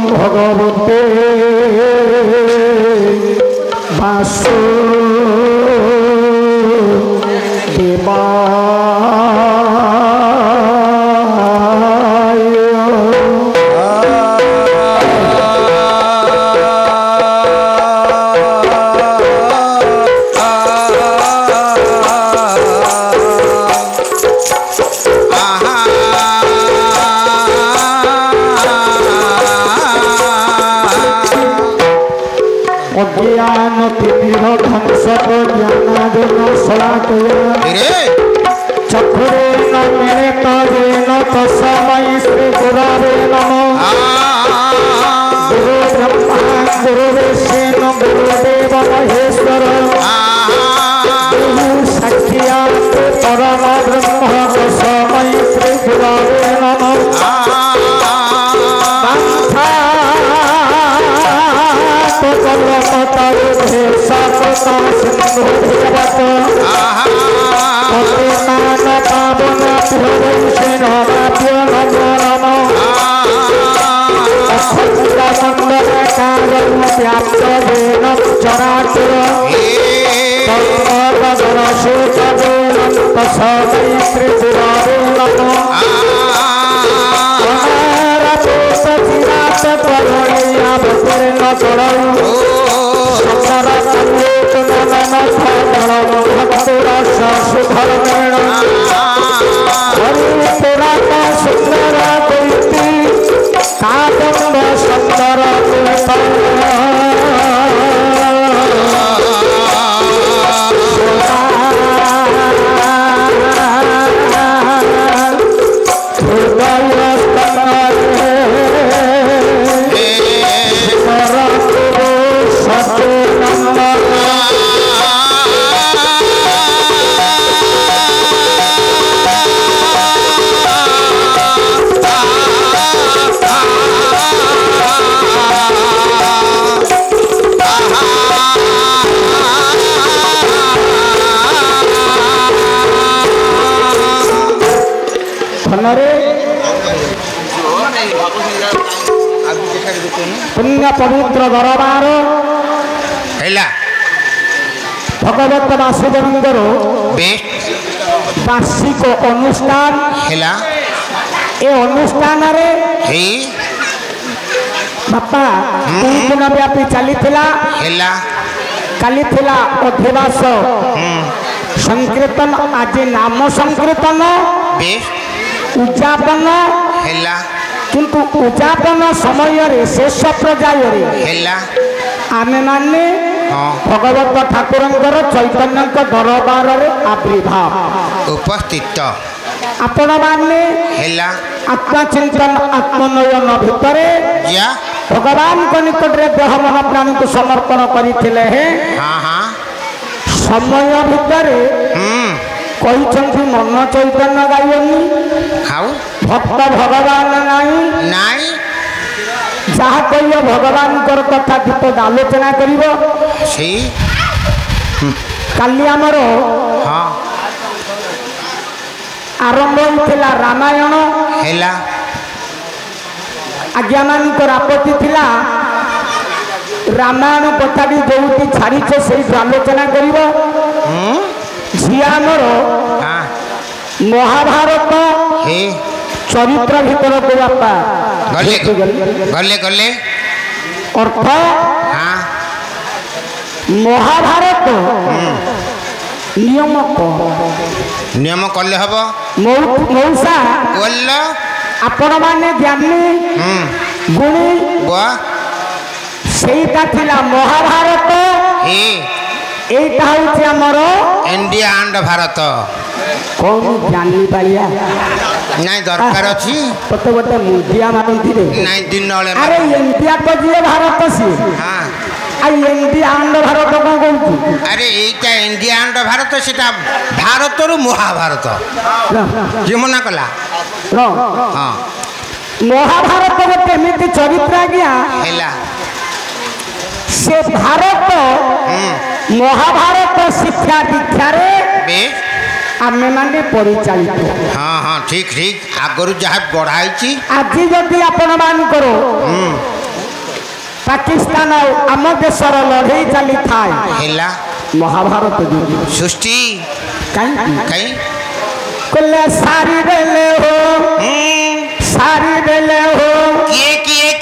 भगवते चक्षुरे न मेरे तजे न तस्मै श्री गुरवे नमः। गुरु ब्रह्मा गुरु विष्णु गुरुदेव महेश्वर गुरु साक्षात् परम ब्रह्म तस्मै श्री गुरवे नमः। पुण्य पवित्र दरबार भगवत वासुदेवंकर वार्षिक अनुष्ठान ए अनुष्ठान बापा 2 दिन व्यापी चली काली अधिवास संकीर्तन आज नाम संकीर्तन उद्यापन किंतु उद्यापन समय शेष पर्याय आमे माने भगवत ठाकुरंकर चैतन्य दरबार आविर्भाव उपस्थित आपण माने आत्मचिंतन आत्मनयन भितर भगवान को निकट रे देह मन प्राण को समर्पण करथिले हे समय भितर कही मन चैतन्य गायनी भक्त भगवान नाई जहाँ कह भगवान कथा दीप आलोचना करिवो काली आमर आरंभ होता रामायण आज्ञा मानकर आपत्ति थिला रामायण कथा जो छाड़ी से आलोचना करिवो झियामर महाभारत चरित्र भीतर को बापा गले अर्थ महाभारत नियम कले हम मौसा आपण माने ज्ञानी गुणी सेटा थिला महाभारत एटा होछि हमर इंडिया एंड भारत कौन जानी बालिया नहीं दरकार अछि तते गोटे मुदिया मारंती रे नहीं दिन वाले अरे इंडिया तो जे भारत सी हां आई इंडिया एंड भारत को कहू अरे एटा इंडिया एंड भारत सेटा भारत रु महाभारत जे मना कला हां महाभारत गोटे एमिति चरित्र आज्ञा हैला से भारत महाभारत शिक्षा दीक्षा रे आमे माने परिचालित हाँ हाँ ठीक ठीक आगरू जहाँ बढ़ाई आज जदि आपण मान करो पाकिस्तान आम देशर लड़े चली थाए हेला महाभारत सृष्टि कहीं कहीं कले सारी देले हो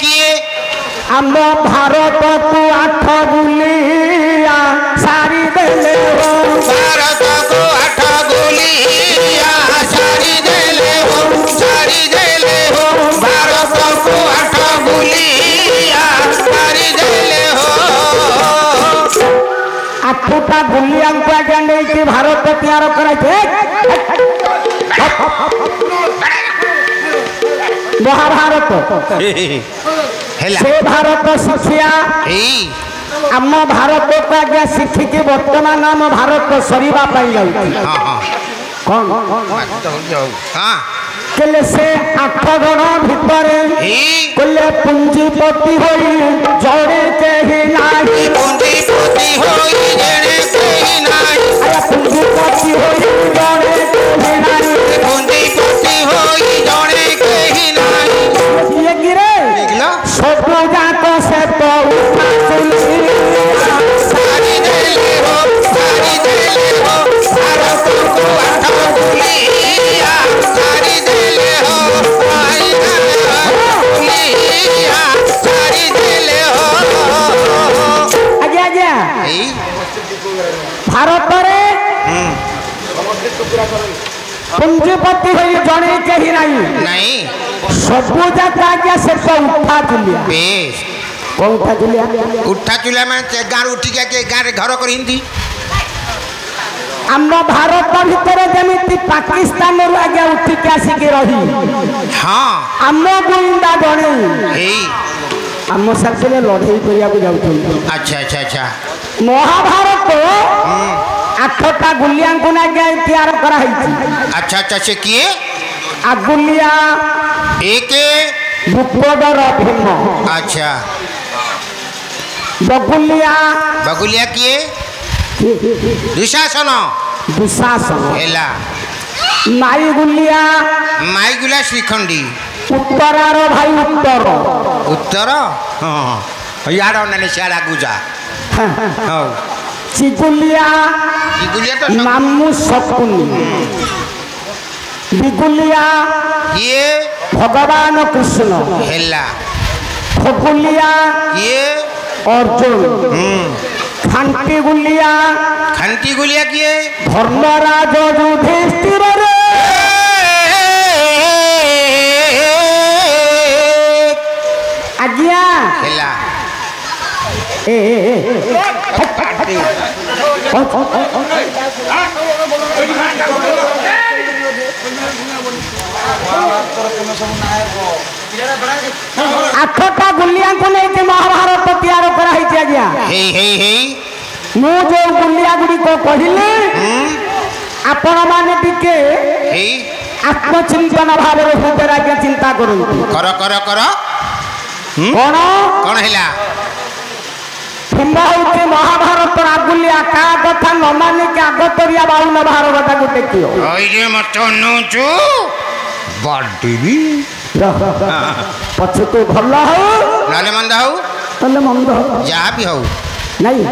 किए आम भारत को 8 गुलिया सारी देले हो भारत को 8 गुलिया सारी देले हो भारत को 8 गुलिया सारी देले हो 8टा गुलिया को आगे नहीं भारत तैयार कराइए महाभारत से भारत शिक्षा आम भारत को आज्ञा शिखिकी बर्तमान आम भारत सरीवा कौन कले से 8 जन भितर कले पुंजीपति होई जड़े कही नाही पुंजीपति होई जड़े कही नाही पुंजीपति होई जड़े कही नाही पुंजीपति होई जड़े कही नाही ये गिरे सब जात से तो सारी देले हो भारत को 8 गुलिया सारी देले हो गुलिया सारी देले हो आज्ञा आज्ञा भारत रे पुंजीपति होई जड़े कही नहीं सबू जात आज्ञा से तो उठा चुलिया बेश कौन उठा चुलिया माने गाँव उठी के गाँव रे घर कर हिंदी आम भारत भीतर जमी पाकिस्तान आज्ञा उठिक आसिक रही हाँ आम गुंडा जड़े आम साथ लड़े करने अच्छा अच्छा अच्छा महाभारत 8टा गुलिया को तैयार कराई अच्छा अच्छा से किए आगुलिया एक भूपदर भीम अच्छा बगुलिया किए दुशासन हेला माई गुलिया श्रीखंडी उत्तरार भाई उत्तर हाँ यार ना सियाड़ा गुजा चिगुलिया तो मामू सकुनी बिगुलिया ये भगवान कृष्ण हेला खगुलिया ये अर्जुन खांटी गुलिया किए धर्मराज युधिष्ठिर आज्ञा हेला आठटा गुलिया को लेके महाभारत तैयार कराई आज्ञा मु जो गुलिया गुड़ी को कहली आपण माने टिके आत्मचिंतन भाव हृदय आज्ञा चिंता करूँ कर कौन हेला हूँ महाभारत आगुलिया का कथा न मानिक आग तरिया 52 भागवत को देखियो पछ तो भल हो मंद जहाँ भी हो नहीं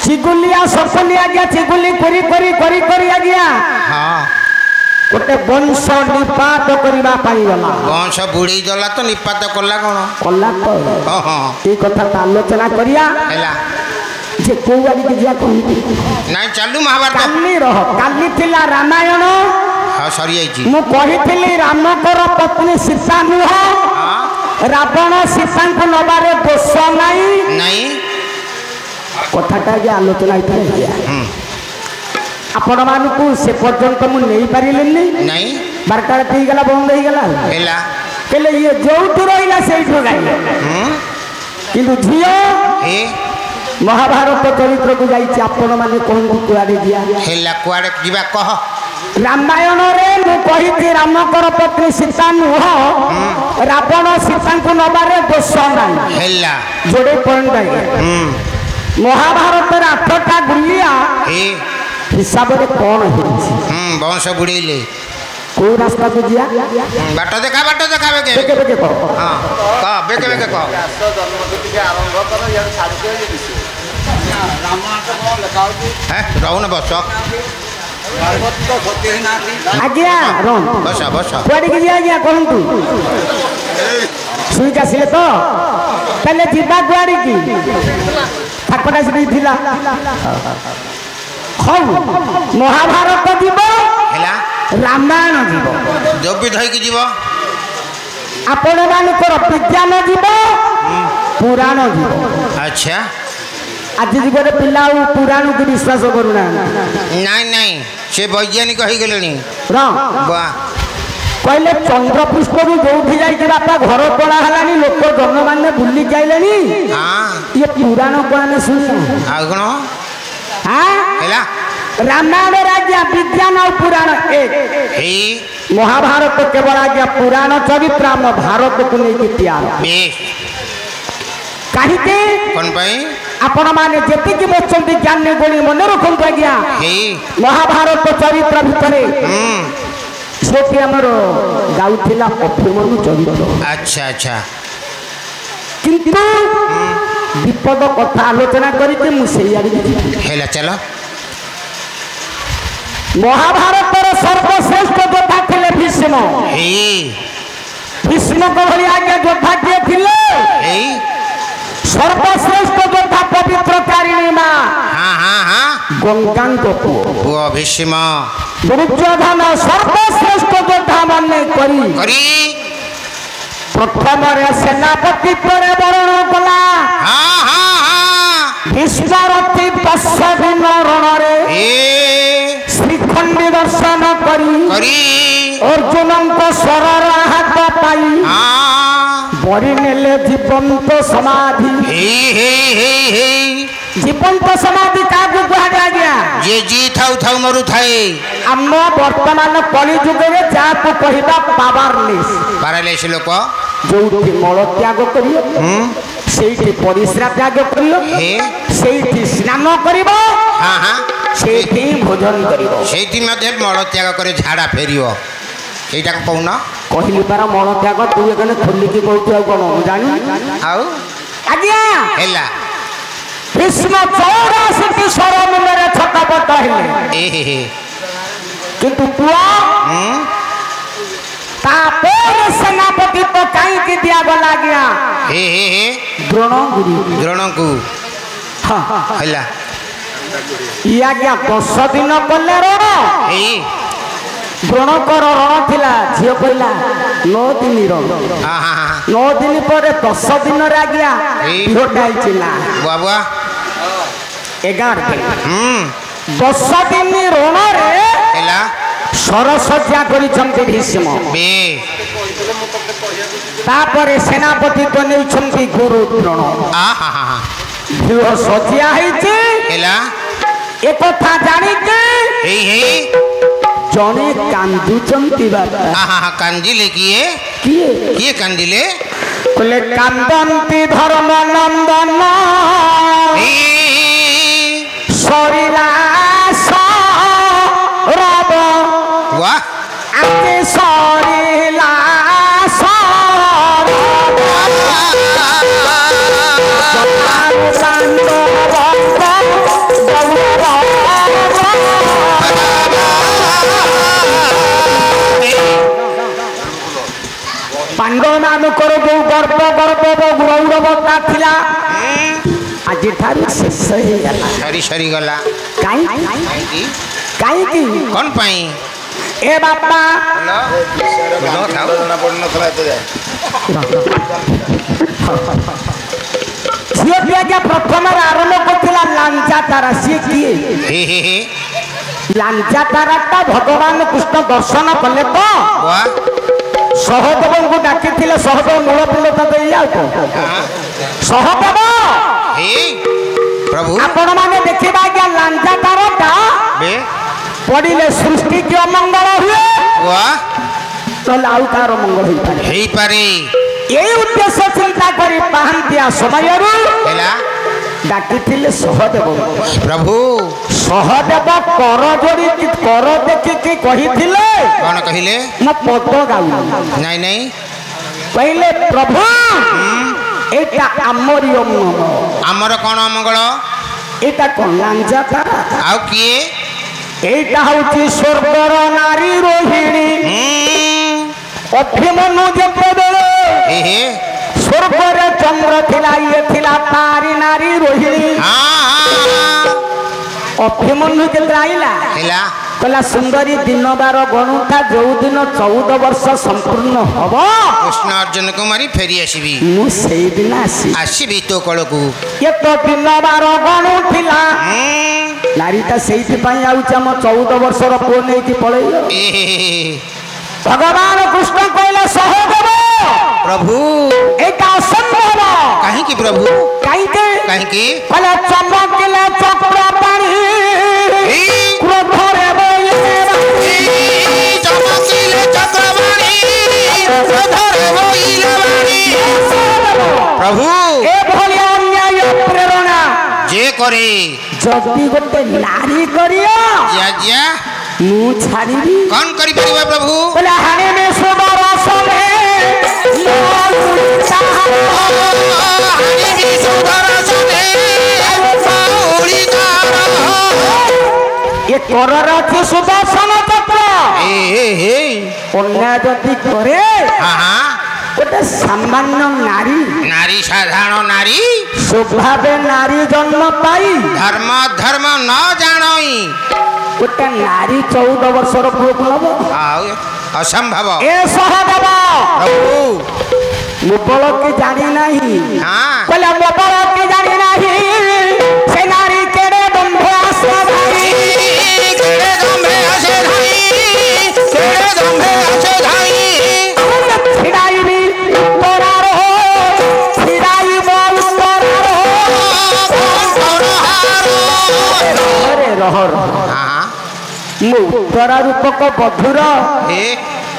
चिगुलिया सफलिया गया चिगुली करी करी करी करी आज्ञा हाँ गोटे वंश निपात करबा पाई गला वंश बुड़ी गला तो निपात कला कला तो हाँ ये कथा आलोचना करिया हैला जे को वाली के जिया कहू नहीं चालू महाभारत काली रह काली थिला रामायण हाँ सरी आइची मु कहिथिली रामकर पत्नी सीता नुह रावण सीता को नबारे दोष नहीं कथाटा जे आलोचना इतने आपण मानकू से पर्यंत मु नहीं पारिलेनी नहीं बारटा थी गला बंद हो गला हैला केले ये जोतु रहिला सेई ठो गाइले किंतु झियो महाभारत चरित्र को जाई आपण माने कोन कुआडे दिया हैला कुआडे जीवा कह रामायण रे मु कहिथि रामकर पत्नी सीता नुह रावण सीता को नबारे दोष नहीं हैला जोड़े पॉइंट है महाभारत रे 8टा गुलिया हिसाब रे कोन होछि वंश बुड़ेले को रास्ता को दिया बाट देखाबे के देखे देखे हां का ବେକେ ବେକେ କହ ରହୁନ ବସ ଆଜ୍ଞା ବସ ବସ କୁଆଡ଼ିକି ଯିବା ଆଜ୍ଞା କହନ୍ତୁ ଶୁଣିକି ଆସିଲେ ତ ତାହେଲେ ଯିବା କୁଆଡ଼ିକି ଠାକୁରଟା ସେଠି ଥିଲା ହଉ ମହାଭାରତ ଯିବ ହେଲା ରାମାୟଣ ଯିବ ଯୋଉ ବି ଧଇକି ଯିବ ଆପଣମାନଙ୍କର ବିଜ୍ଞାନ ଯିବ ପୁରାଣ ଯିବ ଆଚ୍ଛା ଆଜି ଯୁଗରେ ପିଲା ଆଉ ପୁରାଣକୁ ବିଶ୍ୱାସ କରୁନାହାନ୍ତି ନାଇଁ ନାଇଁ ସେ ବୈଜ୍ଞାନିକ ହେଇଗଲେଣି କହିଲେ ଚନ୍ଦ୍ରପୃଷ୍ଠରୁ ଯୋଉଠି ଯାଇକି ବାପା ଘର ତୋଳା ହେଲାଣି ଲୋକ ଜନମାନେ ବୁଲିକି ଆଇଲେଣି ଇଏ ପୁରାଣ କଣ ଶୁଣିବ ଆଉ କଣ ହେଲା ରାମାୟଣ ଆଜ୍ଞା ବିଜ୍ଞାନ ଆଉ ପୁରାଣ ମହାଭାରତ କେବଳ ଆଜ୍ଞା ପୁରାଣ ଚରିତ୍ର ଆମ ଭାରତକୁ ନେଇକି ତିଆର କାହିଁକି କଣ ପାଇଁ ଆପଣମାନେ ଯେତିକି ବସିଛନ୍ତି ଜ୍ଞାନୀ ଗୁଣୀ ମନେ ରଖନ୍ତୁ ଆଜ୍ଞା ମହାଭାରତ ଚରିତ୍ର ଭିତରେ ସେଠି ଆମର ଗାଉଥିଲା ଅଫିମରୁ ଚରିତ୍ର ଆଚ୍ଛା ଆଚ୍ଛା କିନ୍ତୁ ବିପଦ କଥା ଆଲୋଚନା କରିକି ମୁଁ ସେଇଆଡ଼ିକି ଯିବି ହେଲା ଚାଲ ମହାଭାରତର ସର୍ବଶ୍ରେଷ୍ଠ ଯୋଦ୍ଧା ଥିଲେ ଭୀଷ୍ମ ଭୀଷ୍ମଙ୍କ ଭଳି ଆଜ୍ଞା ଯୋଦ୍ଧା କିଏ ଥିଲେ ସର୍ବଶ୍ରେଷ୍ଠ ଯୋଦ୍ଧା ପବିତ୍ର ତାରିଣୀ ମା ଗଙ୍ଗାଙ୍କ ପୁଅ ଭୀଷ୍ମ ଦୁର୍ଯ୍ୟୋଧନ ସର୍ବଶ୍ରେଷ୍ଠ ଯୋଦ୍ଧା ମନେ କରି ପ୍ରଥମରେ ସେନାପତି ପରେ ବରଣ କଲା ବିଶ୍ୱରଥୀ 10 ଦିନ ରଣରେ ଶ୍ରୀଖଣ୍ଡୀ ଦର୍ଶନ କରି ଅର୍ଜୁନଙ୍କ ଶରର ହାତ ପାଇ ବରି ନେଲେ ଜୀବନ୍ତ ସମାଧି ଜୀବନ୍ତ ସମାଧି କାହାକୁ କୁହାଯାଏ ଆଜ୍ଞା ଯେ ଜି ଥାଉ ଥାଉ ମରୁଥାଏ ଆମ ବର୍ତ୍ତମାନ କଳି ଯୁଗରେ ଯାହାକୁ କହିବା ପାୱାରଲେସ୍ ଲୋକ ଯୋଉଠି ମଳ ତ୍ୟାଗ କରିବ ସେଇଠି ପରିସ୍ରା ତ୍ୟାଗ କରିବ ସେଇଠି ସ୍ନାନ କରିବ ସେଇଠି ଭୋଜନ କରିବ ସେଇଠି ମଧ୍ୟ ମଳ ତ୍ୟାଗ କରି ଝାଡ଼ା ଫେରିବ ସେଇଟା କହୁନ କହିଲି ପାର ମଳ ତ୍ୟାଗ ତୁ ଏখানে ଖୋଲିକି କହୁଛୁ ଆଉ କଣ ଜାଣି ଆଉ ଆଜ୍ଞା ହେଲା ଭୀଷ୍ମ 84ଟି ସରମୂଳରେ ଛଟପଟ ହେଲେ କିନ୍ତୁ ପୁଅ ତାପରେ ସେନାପତି ତ କାହିଁକି ଦିଆଗଲା ଆଜ୍ଞା ଦ୍ରୋଣଙ୍କୁ ହେଲା ଇଏ ଆଜ୍ଞା 10 ଦିନ କଲେ ରଣ ଦ୍ରୋଣଙ୍କର ରଣ ଥିଲା ଝିଅ କହିଲା 9 ଦିନ ରଣ 9 ଦିନ ପରେ 10 ଦିନରେ ଆଜ୍ଞା ଘଟାଇଛି ନା ବାବା 11 ଦିନ 10 ଦିନ ରଣରେ ହେଲା ସରସଜ୍ଜା କରିଛନ୍ତି ଭୀଷ୍ମ ତାପରେ ସେନାପତି ତ ନେଉଛନ୍ତି ଗୁରୁ ଦ୍ରୋଣ ଗୃହ ସଜ୍ଜା ହେଇଛି ହେଲା ଏକଥା ଜାଣିକି ଜଣେ କାନ୍ଦୁଛନ୍ତି ବାବା କାନ୍ଦିଲେ କିଏ କିଏ କାନ୍ଦିଲେ କହିଲେ କାନ୍ଦନ୍ତି ଧର୍ମ ନନ୍ଦନ ସରିଲା ରବ ଆଜି ସରିଲା ପାଣ୍ଡବମାନଙ୍କର ଯୋଉ ଗର୍ବ ଗୌରବତା ଥିଲା ଆଜିଠାରୁ ଶେଷ ହେଇଗଲା ସରିଗଲା କାହିଁକି କଣ ପାଇଁ ଏ ବାପା ଝିଅଟି ଆଜ୍ଞା ପ୍ରଥମରେ ଆରମ୍ଭ କରିଥିଲା ଲାଞ୍ଜା ତାରା ସିଏ କିଏ ଲାଞ୍ଜା ତାରାଟା ଭଗବାନ କୃଷ୍ଣ ଦର୍ଶନ କଲେ ତ ସହଦେବଙ୍କୁ ଡାକିଥିଲେ ସହଦେବ ମୂଳ ପିଣ୍ଡ ଦେଇ ଆଉ ସହଦେବ ପ୍ରଭୁ ଆପଣ ମାନେ ଦେଖିବା ଆଜ୍ଞା ଲାଞ୍ଜା ତାରଟା ପଡ଼ିଲେ ସୃଷ୍ଟି କି ଅମଙ୍ଗଳ ହୁଏ ନହେଲେ ଆଉ କାହାର ମଙ୍ଗଳ ହେଇପାରେ এই উদ্দেশ্য চিন্তা করে পাহান্তিয়া সময়ের ডাকিলে সহদেব প্রভু সহদেব কর যোড়ি কর দেখি কহিলে কোন কহিলে না পদ গাউ নাই নাই কহিলে প্রভু एटा आमरी अमंगल आमर कौन अमंगल एटा कौन लांजा तारा आउ किए एटा होची स्वर्गर नारी रोहिणी अभिमन्यु जेतेबेले हे स्वर्गर चंद्र थिला ये थिला तारी नारी रोहिणी अभिमन्यु जेते आइला हिला कहला सुंदरी दिन बार गणुता जो दिन 14 वर्ष संपूर्ण हब कृष्ण अर्जुन कुमारी फेरी आसबि मु सेई दिन आसबि तो कल को ये तो दिन बार गणु थिला नारीटा सेइथि पई आउछ हम 14 वर्ष रो पो नै कि पळै भगवान कृष्ण कहले सहदेव प्रभु एका असंभव काहे कि प्रभु काहे कि कहले चमकले चक्र पानी क्रोधरे प्रभु ए भली अन्याय प्रेरणा जे करे जदी गोटे नारी करियो जा मु छाड़ीबी कौन करि परिबा प्रभु बोला हाने में सुदर्श में हाने में सुदर्श में बाउली कार ये करर अछि सुदर्शन चक्र हे अन्याय जदी करे हां गोटे सामान्य नारी नारी साधारण नारी स्वभावे नारी जन्म पाई धर्म न जानई गोटे नारी 14 वर्ष रो पुओ हब असंभव ए सहदेव प्रभु मोबल के जानी नहीं हां कहला मोबल के जानी नहीं से नारी केड़े बंधे आसे भाई केड़े दम्भे आसे धाई केड़े दम्भे आसे धाई छिड़ाई भी तोरा रहो छिड़ाई बोल तोरा रहो अरे रहो हां मु तोरा रूपक बधुर हे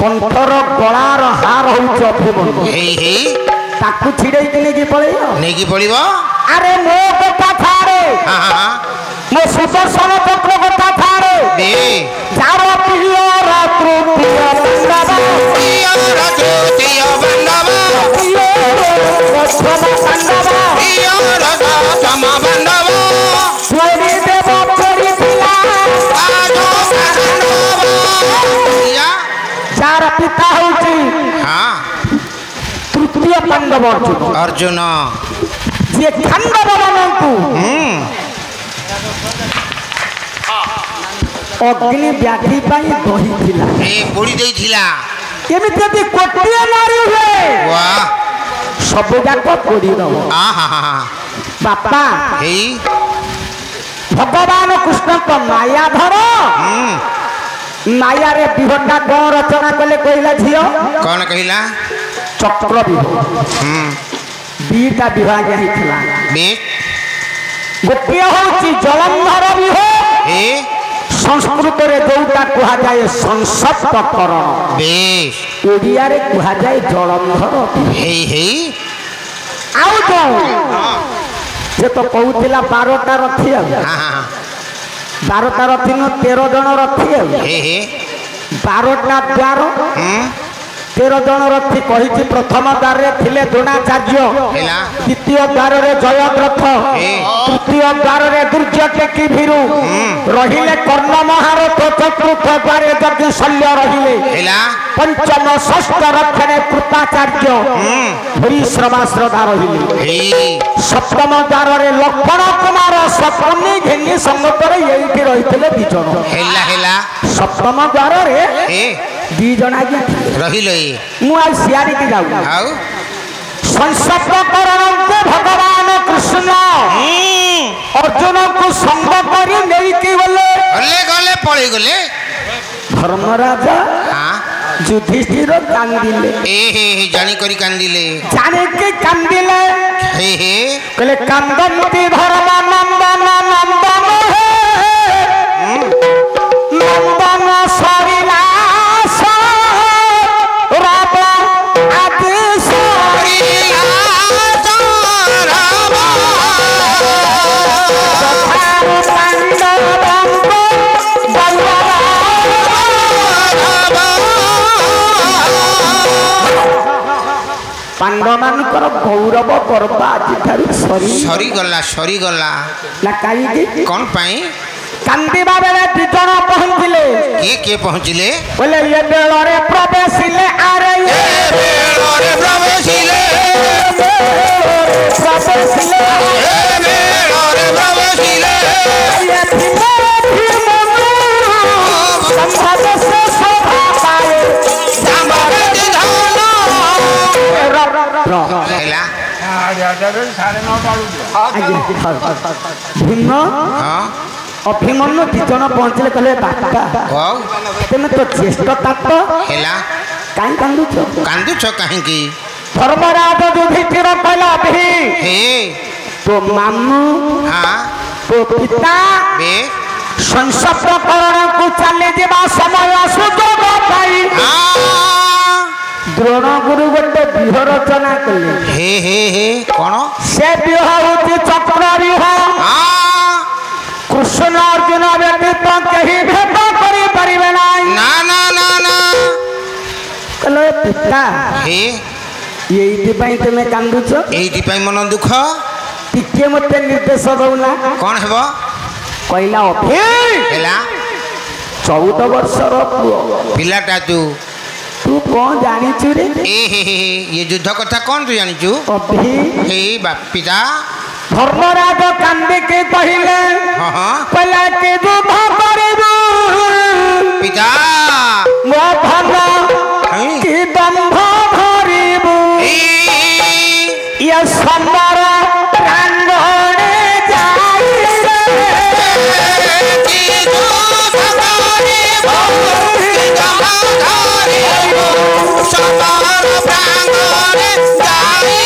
कंठर गलार हार होउछ अभिमन्यु हे ताकू छिड़ाई दिने की पळे नै की पड़िबो अरे मो कथा थारे हां मो सुदर्शन चक्र कथा थारे दे चार पियो रात्रु पियो बंदवा पियो रात्रु पियो बंदवा पियो रथमा बंदवा पियो रथमा बंदवा सोनी देव परी पिला आजो बंदवा या चार पिता होची हां तृतीय पांडव अर्जुन जे खंडव मानंतु अग्नि व्याधि पाई दही थिला ए पोड़ी देई थिला केमिति यदि कोटिया नारी हुए वाह सब जाक पोड़ी दो आहा बापा हे भगवान कृष्ण को माया धर माया रे विभटा कौन रचना कले कहला झियो कौन कहिला चक्र विभो बीटा विभाग ही थिला बे गोटिया होची जलंधर विभो हे संस्कृत रे जोटा कुहा जाए संसप्तकरण बेश ओडिया रे कुहा जाए जलंधर हे आउ जो जे तो कहूतिला 12टा रथी हां 12टा रथी न 13 जन रथी हे 12टा द्वार 13 जन रथी कहिछि प्रथम द्वार रे थिले द्रोणाचार्य हेला द्वितीय द्वार रे जयद्रथ तृतीय द्वार रे दुर्जटेकी भीरु रहिले कर्ण महारथ चतुर्थ द्वार रे जग शल्य रहिले हेला पंचम षष्ठ रथने कृपाचार्य भूरी श्रमा श्रद्धा रहिले हे सप्तम द्वार रे लक्ष्मण कुमार सपनी घेनी संगत रे एइठी रहितले दी जण हेला सप्तम द्वार रे हे दी जण आज्ञा रहिले मु आ सियारी की जाऊ आउ संसप्तकरण को भगवान कृष्ण अर्जुन को संग करी नहीं की बोले गले पळे गले धर्मराजा हां युधिष्ठिर कांदिले हे जानी करी कांदिले जाने के कांदिले हे कहले कांदन्ति धर्मानंदन नंदन हे नंदन सरिलास राम आदि सरिलास राम पांडव मानकर କୌରବ ପର୍ବ ଆଜିଠାରୁ ସରିଗଲା ନା କାହିଁକି କଣ ପାଇଁ କାନ୍ଦିବା ବେଳେ ଦି ଜଣ ପହଞ୍ଚିଲେ କିଏ ପହଞ୍ଚିଲେ ବୋଲେ ଏ ବେଳରେ ପ୍ରବେଶିଲେ ଆରେ ଏ ବେଳରେ ପ୍ରବେଶିଲେ ଭୀମ ଅଭିମନ୍ୟୁ ଦି ଜଣ ପହଞ୍ଚିଲେ କହିଲେ ବାପା ତମେ ତ ଜ୍ୟେଷ୍ଠ ତାତ ହେଲା କାହିଁ କାନ୍ଦୁଛ କାହିଁକି ଧର୍ମରାଜ ଯୁଧିଷ୍ଠିର କହିଲା ଅଭି ତୋ ମାମୁଁ ତୋ ପିତା ସଂସପ୍ତକରଣକୁ ଚାଲିଯିବା ସମୟ ସୁଯୋଗ ପାଇ ଦ୍ରୋଣ ଗୁରୁ ଗୋଟେ ବ୍ୟୁହ ରଚନା କଲେ କଣ ସେ ବ୍ୟୁହ ହଉଛି ଚକ୍ର ବ୍ୟୁହ କୃଷ୍ଣ ଅର୍ଜୁନ ବ୍ୟତୀତ କେହି ଭେଦ କରିପାରିବେ ନାହିଁ କହିଲେ ପିତା ଏଇଥିପାଇଁ ତମେ କାନ୍ଦୁଛ ଏଇଥିପାଇଁ ମନ ଦୁଃଖ ଟିକେ ମତେ ନିର୍ଦ୍ଦେଶ ଦଉନା କଣ ହେବ କହିଲା ଅଭି ହେଲା 14 ବର୍ଷର ପୁଅ ପିଲାଟା ତୁ କଣ ଜାଣିଛୁ ରେ ये युद्ध कथा कौन तू जानिचु अभी पिता धर्मराज कांदिके कहिले पला के युद्ध करिबु पिता मो धन की दंभ धरिबु ये समर प्रांगणे जाई की युद्ध करिबु समर प्रांगणे जाई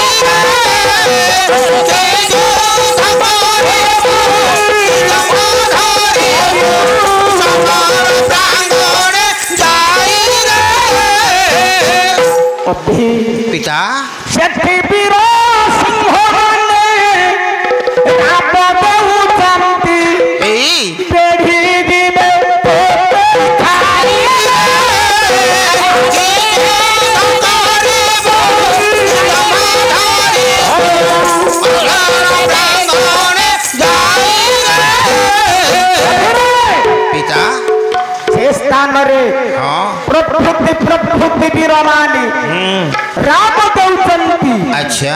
पिता सेठी वीर सिंह ने राम देउचंती पेढ़ी दिबे खाई पिता से स्थान रे प्रभुति वीरमानी राम देउचंती अच्छा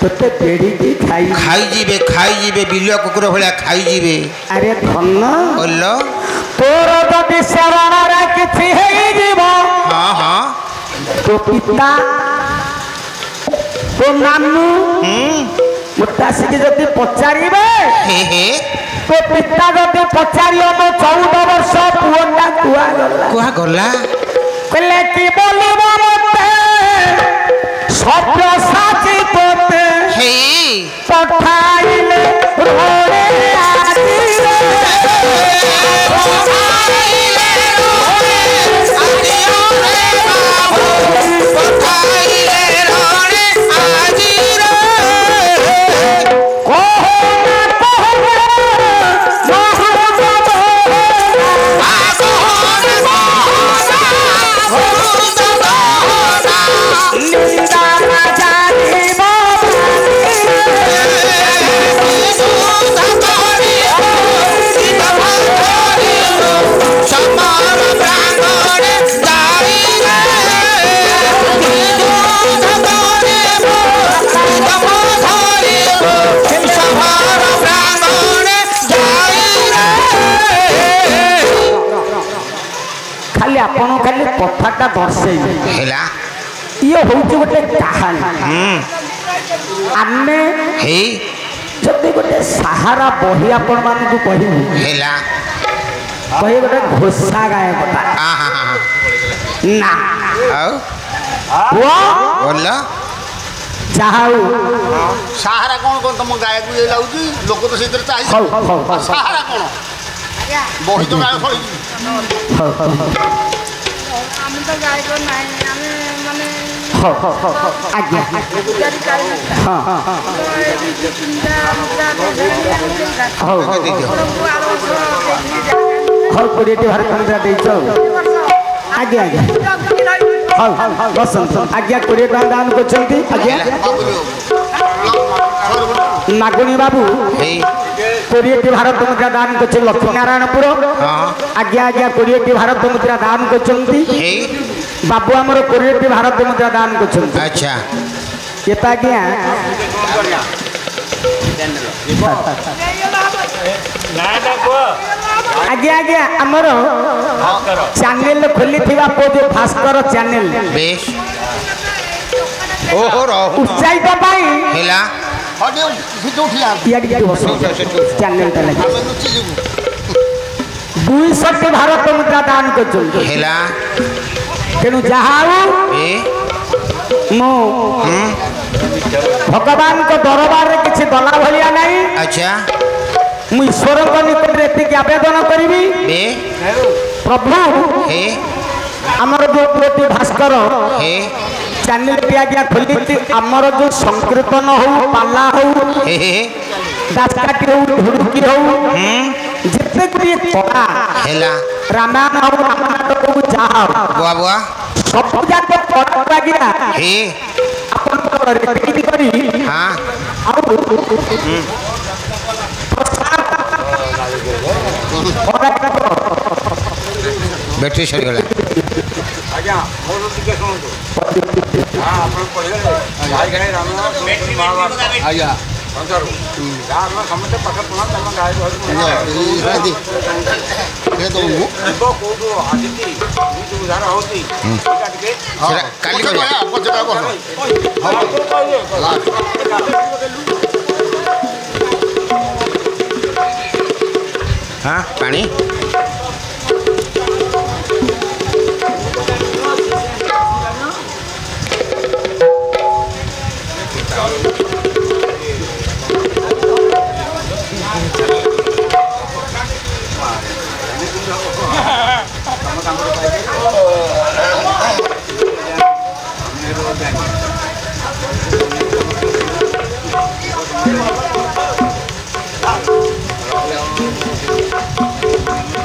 तोते पेड़ी की खाई जीवे बिलुआ कुकुर भलिया खाई जीवे अरे धन बोलो तोर जदि शरण रे किछि हेई जीवो तो पिता तो नामू मुतासी के जदि पचारिबे तो पिता जदि पचारियो तो 14 वर्ष पुओटा कुआ गला कहले की बोलिबो मते सत्य साची तोते पठाइले रोड़े आजी आपण खाली कथाटा दर्शेबे हैला ये होउछ गोटे कहानी आमे हे जति गोटे सहारा बही आपण मान को कहिबु हैला कहि गोटे घोषा गाय बता ना वो बोला चाहू सहारा कौन तुम गाय को लाउची लोक तो सेतर चाहि सहारा कौन बही तो गाय फळी हम तो गाय को नहीं हमें माने आज्ञा हां हां कोडिटी भारत कंद्रा देइछो आज्ञा ବସନ୍ତୁ ଆଜ୍ଞା 20 ଟଙ୍କା ଦାନ କରୁଛନ୍ତି ଆଜ୍ଞା ନାଗୁଣୀ ବାବୁ 20ଟି ଭାରତ ମୁଦ୍ରା ଦାନ କରୁଛନ୍ତି ଲକ୍ଷ୍ମୀନାରାୟଣପୁର ଆଜ୍ଞା ଆଜ୍ଞା 20ଟି ଭାରତ ମୁଦ୍ରା ଦାନ କରୁଛନ୍ତି ବାବୁ ଆମର 20ଟି ଭାରତ ମୁଦ୍ରା ଦାନ କରୁଛନ୍ତି ଆଚ୍ଛା କେତେ ଆଜ୍ଞା ଆଜ୍ଞା ଆଜ୍ଞା ଆମର ଚ୍ୟାନେଲ ଖୋଲିଥିବା ଯୋଉ ଭାସ୍କର ଚ୍ୟାନେଲ ବେଶ ଓହୋ ଉତ୍ସାହିତ ପାଇଁ ହେଲା ଚ୍ୟାନେଲଟା 200ଟି ଭାରତ ମୁଦ୍ରା ଦାନ କରୁଛନ୍ତି ହେଲା ତେଣୁ ଯାହା ହଉ ମୁଁ ଭଗବାନଙ୍କ ଦରବାରରେ କିଛି ଦଲା ଭଳିଆ ନାହିଁ ଆଚ୍ଛା ମୁଁ ଈଶ୍ୱରଙ୍କ ନିକଟରେ ଏତିକି ଆବେଦନ କରିବି ପ୍ରଭୁ ଆମର ଯୋଉ ପୁଅଟି ଭାସ୍କର ଚ୍ୟାନେଲଟି ଆଜ୍ଞା ଖୋଲିଛି ଆମର ଯୋଉ ସଂକୀର୍ତ୍ତନ ହଉ ପାଲା ହଉ ଦାସକାଠି ହଉ ଢୁଡ଼ୁକି ହଉ ଯେତେ ଗୁଡ଼ିଏ କଳା ହେଲା ରାମାୟଣ ହଉ ରାମାୟଣ ହଉ ଯାହା ହଉ ବୁଆ ବୁଆ ସବୁ ଯାକ କଳା ଆଜ୍ଞା ଆପଣଙ୍କର ରେକର୍ଡିଂ କରି ଆଉ ବ୍ୟାଟେରୀ ସରିଗଲା ଆଜ୍ଞା ମୋର ଟିକେ ଶୁଣନ୍ତୁ ଆପଣ ପଢ଼ିଗଲେ ଆଜ୍ଞା ସମସ୍ତେ ପାଠ ପଢ଼ା ତାଙ୍କ ଗାଈ କୋଉଠୁ ଆସିଛି ଯାହାର ହଉଛି କାଲି ପାଣି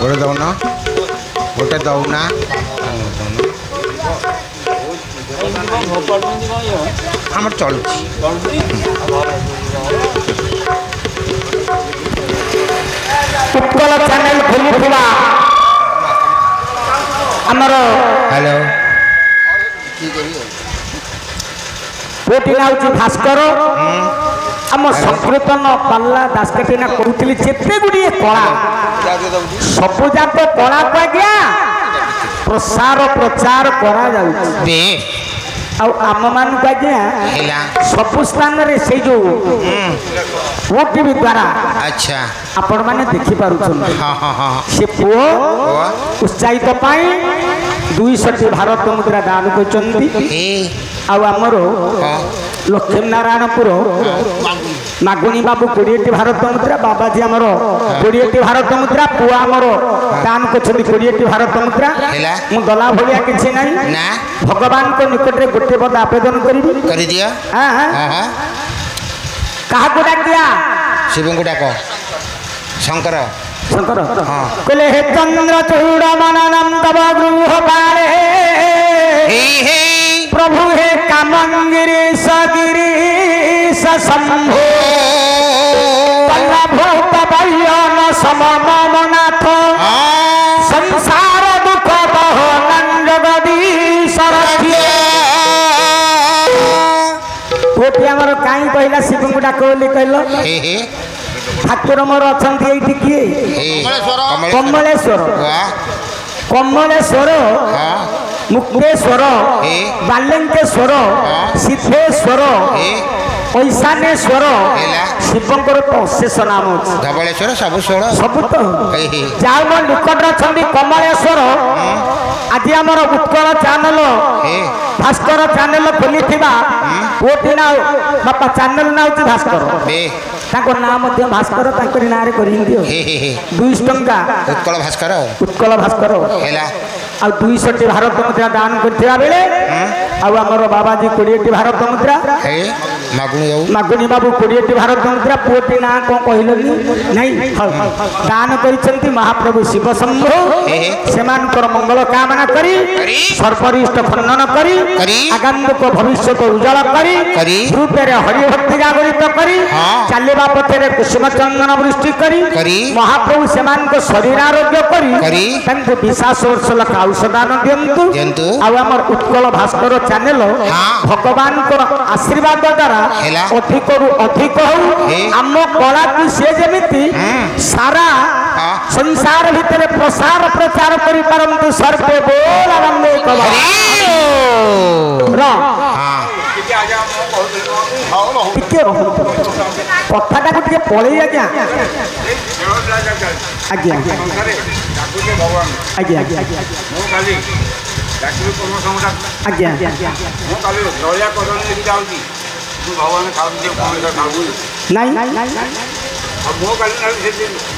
ଗୋଟେ ଦଉନ ଗୋଟେ ଦଉନା ଆମର ଚଳୁଛି ଉତ୍କଳ ଚ୍ୟାନେଲ ଖୋଲିଥିବା ଆମର ହ୍ୟାଲୋ ପୁଅଟି ନାଁ ହେଉଛି ଭାସ୍କର ଆମ ସଂକୀର୍ତ୍ତନ ପାଲା ଦାସକାଠି ନା କହୁଥିଲି ଯେତେ ଗୁଡ଼ିଏ କଳା ସବୁ ଯାକ କଳାକୁ ଆଜ୍ଞା ପ୍ରସାର ପ୍ରଚାର କରାଯାଉଛି ଆଉ ଆମମାନଙ୍କୁ ଆଜ୍ଞା ସବୁ ସ୍ଥାନରେ ସେଇ ଯୋଉ ଓଟିଭି ଦ୍ୱାରା ଆଚ୍ଛା ଆପଣମାନେ ଦେଖିପାରୁଛନ୍ତି ସେ ପୁଅ ଉତ୍ସାହିତ ପାଇଁ 200ଟି ଭାରତ ମୁଦ୍ରା ଦାନ କରିଛନ୍ତି ଆଉ ଆମର ଲକ୍ଷ୍ମୀନାରାୟଣପୁର ନାଗୁଣୀ ବାବୁ 20ଟି ଭାରତ ମୁଦ୍ରା ବାବାଜୀ ଆମର 20ଟି ଭାରତ ମୁଦ୍ରା ପୁଅ ଆମର ଦାନ କରିଛନ୍ତି 20ଟି ଭାରତ ମୁଦ୍ରା ମୁଁ ଦଲା ଭଳିଆ କିଛି ନାହିଁ ଭଗବାନଙ୍କ ନିକଟରେ ଗୋଟେ ପଦ ଆବେଦନ କରିବି କରିଦିଅ କାହାକୁ ଡାକିଆ ଶିବଙ୍କୁ ଡାକ ଶଙ୍କର ଶଙ୍କର କହିଲେ ହେ ଚନ୍ଦ୍ର ଚୂଡ଼ ମାନନ୍ଦବ ଗୃହ ବାଳେ प्रभु हे कामंगिरी सगिरी शंभो भूत बयन सममनाथ संसार दुख बहन जगदीश गोटी आमर कहीं कहला शिव को डाक बोली कहल ठाकुर मोर अच्छा ये किए कमलेश्वर कमलेश्वर मुक्तेश्वर बालेंकेश्वर सिद्धेश्वर ईशानेश्वर शिवंकर तो अशेष नाम धवलेश्वर सब सब तो जहाँ मो निकट अच्छा कमलेश्वर आज आमर उत्कल चैनल भास्कर चैनल खोली पुओटी ना बापा चैनल ना हूँ भास्कर नाम भास्कर ना कर 200 टंका उत्कल भास्कर आ 200टी भारत मुद्रा दान करथिबा बेले आमर बाबाजी 20टी भारत मुद्रा ମାଗୁଣି ବାବୁ 20ଟି ଭାରତ ମୁଦ୍ରା ପୁଅଟି ନା କଣ କହିଲେନି ନାଇଁ ଦାନ କରିଛନ୍ତି ମହାପ୍ରଭୁ ଶିବ ଶମ୍ଭୁ ସେମାନଙ୍କର ମଙ୍ଗଳ କାମନା କରି ସର୍ବରିଷ୍ଟ ଖଣ୍ଡନ କରି ଆଗାମୀକ ଭବିଷ୍ୟତ ଉଜ୍ଜଳ କରି ରୂପରେ ହରିଭକ୍ତି ଜାଗରିତ କରି ଚାଲିବା ପଥରେ କୁସୁମ ଚନ୍ଦନ ବୃଷ୍ଟି କରି ମହାପ୍ରଭୁ ସେମାନଙ୍କ ଶରୀର ଆରୋଗ୍ୟ କରି ତାଙ୍କୁ ବିଶ୍ୱାସ ବର୍ଷ ଲେଖା ଔଷଧାନ ଦିଅନ୍ତୁ ଆଉ ଆମର ଉତ୍କଳ ଭାସ୍କର ଚ୍ୟାନେଲ ଭଗବାନଙ୍କର ଆଶୀର୍ବାଦ ଦ୍ୱାରା ଅଧିକରୁ ଅଧିକ ହଉ ଆମ କଳାକୁ ସେ ଯେମିତି ସାରା ସଂସାର ଭିତରେ ପ୍ରସାର ପ୍ରଚାର କରିପାରନ୍ତୁ ସର୍ବେ ବୋଲ ଆରମ୍ଭ ଟିକେ କଥାଟାକୁ ଟିକେ ପଳେଇ ଆଜ୍ଞା ଆଜ୍ଞା ଆଜ୍ଞା ଆଜ୍ଞା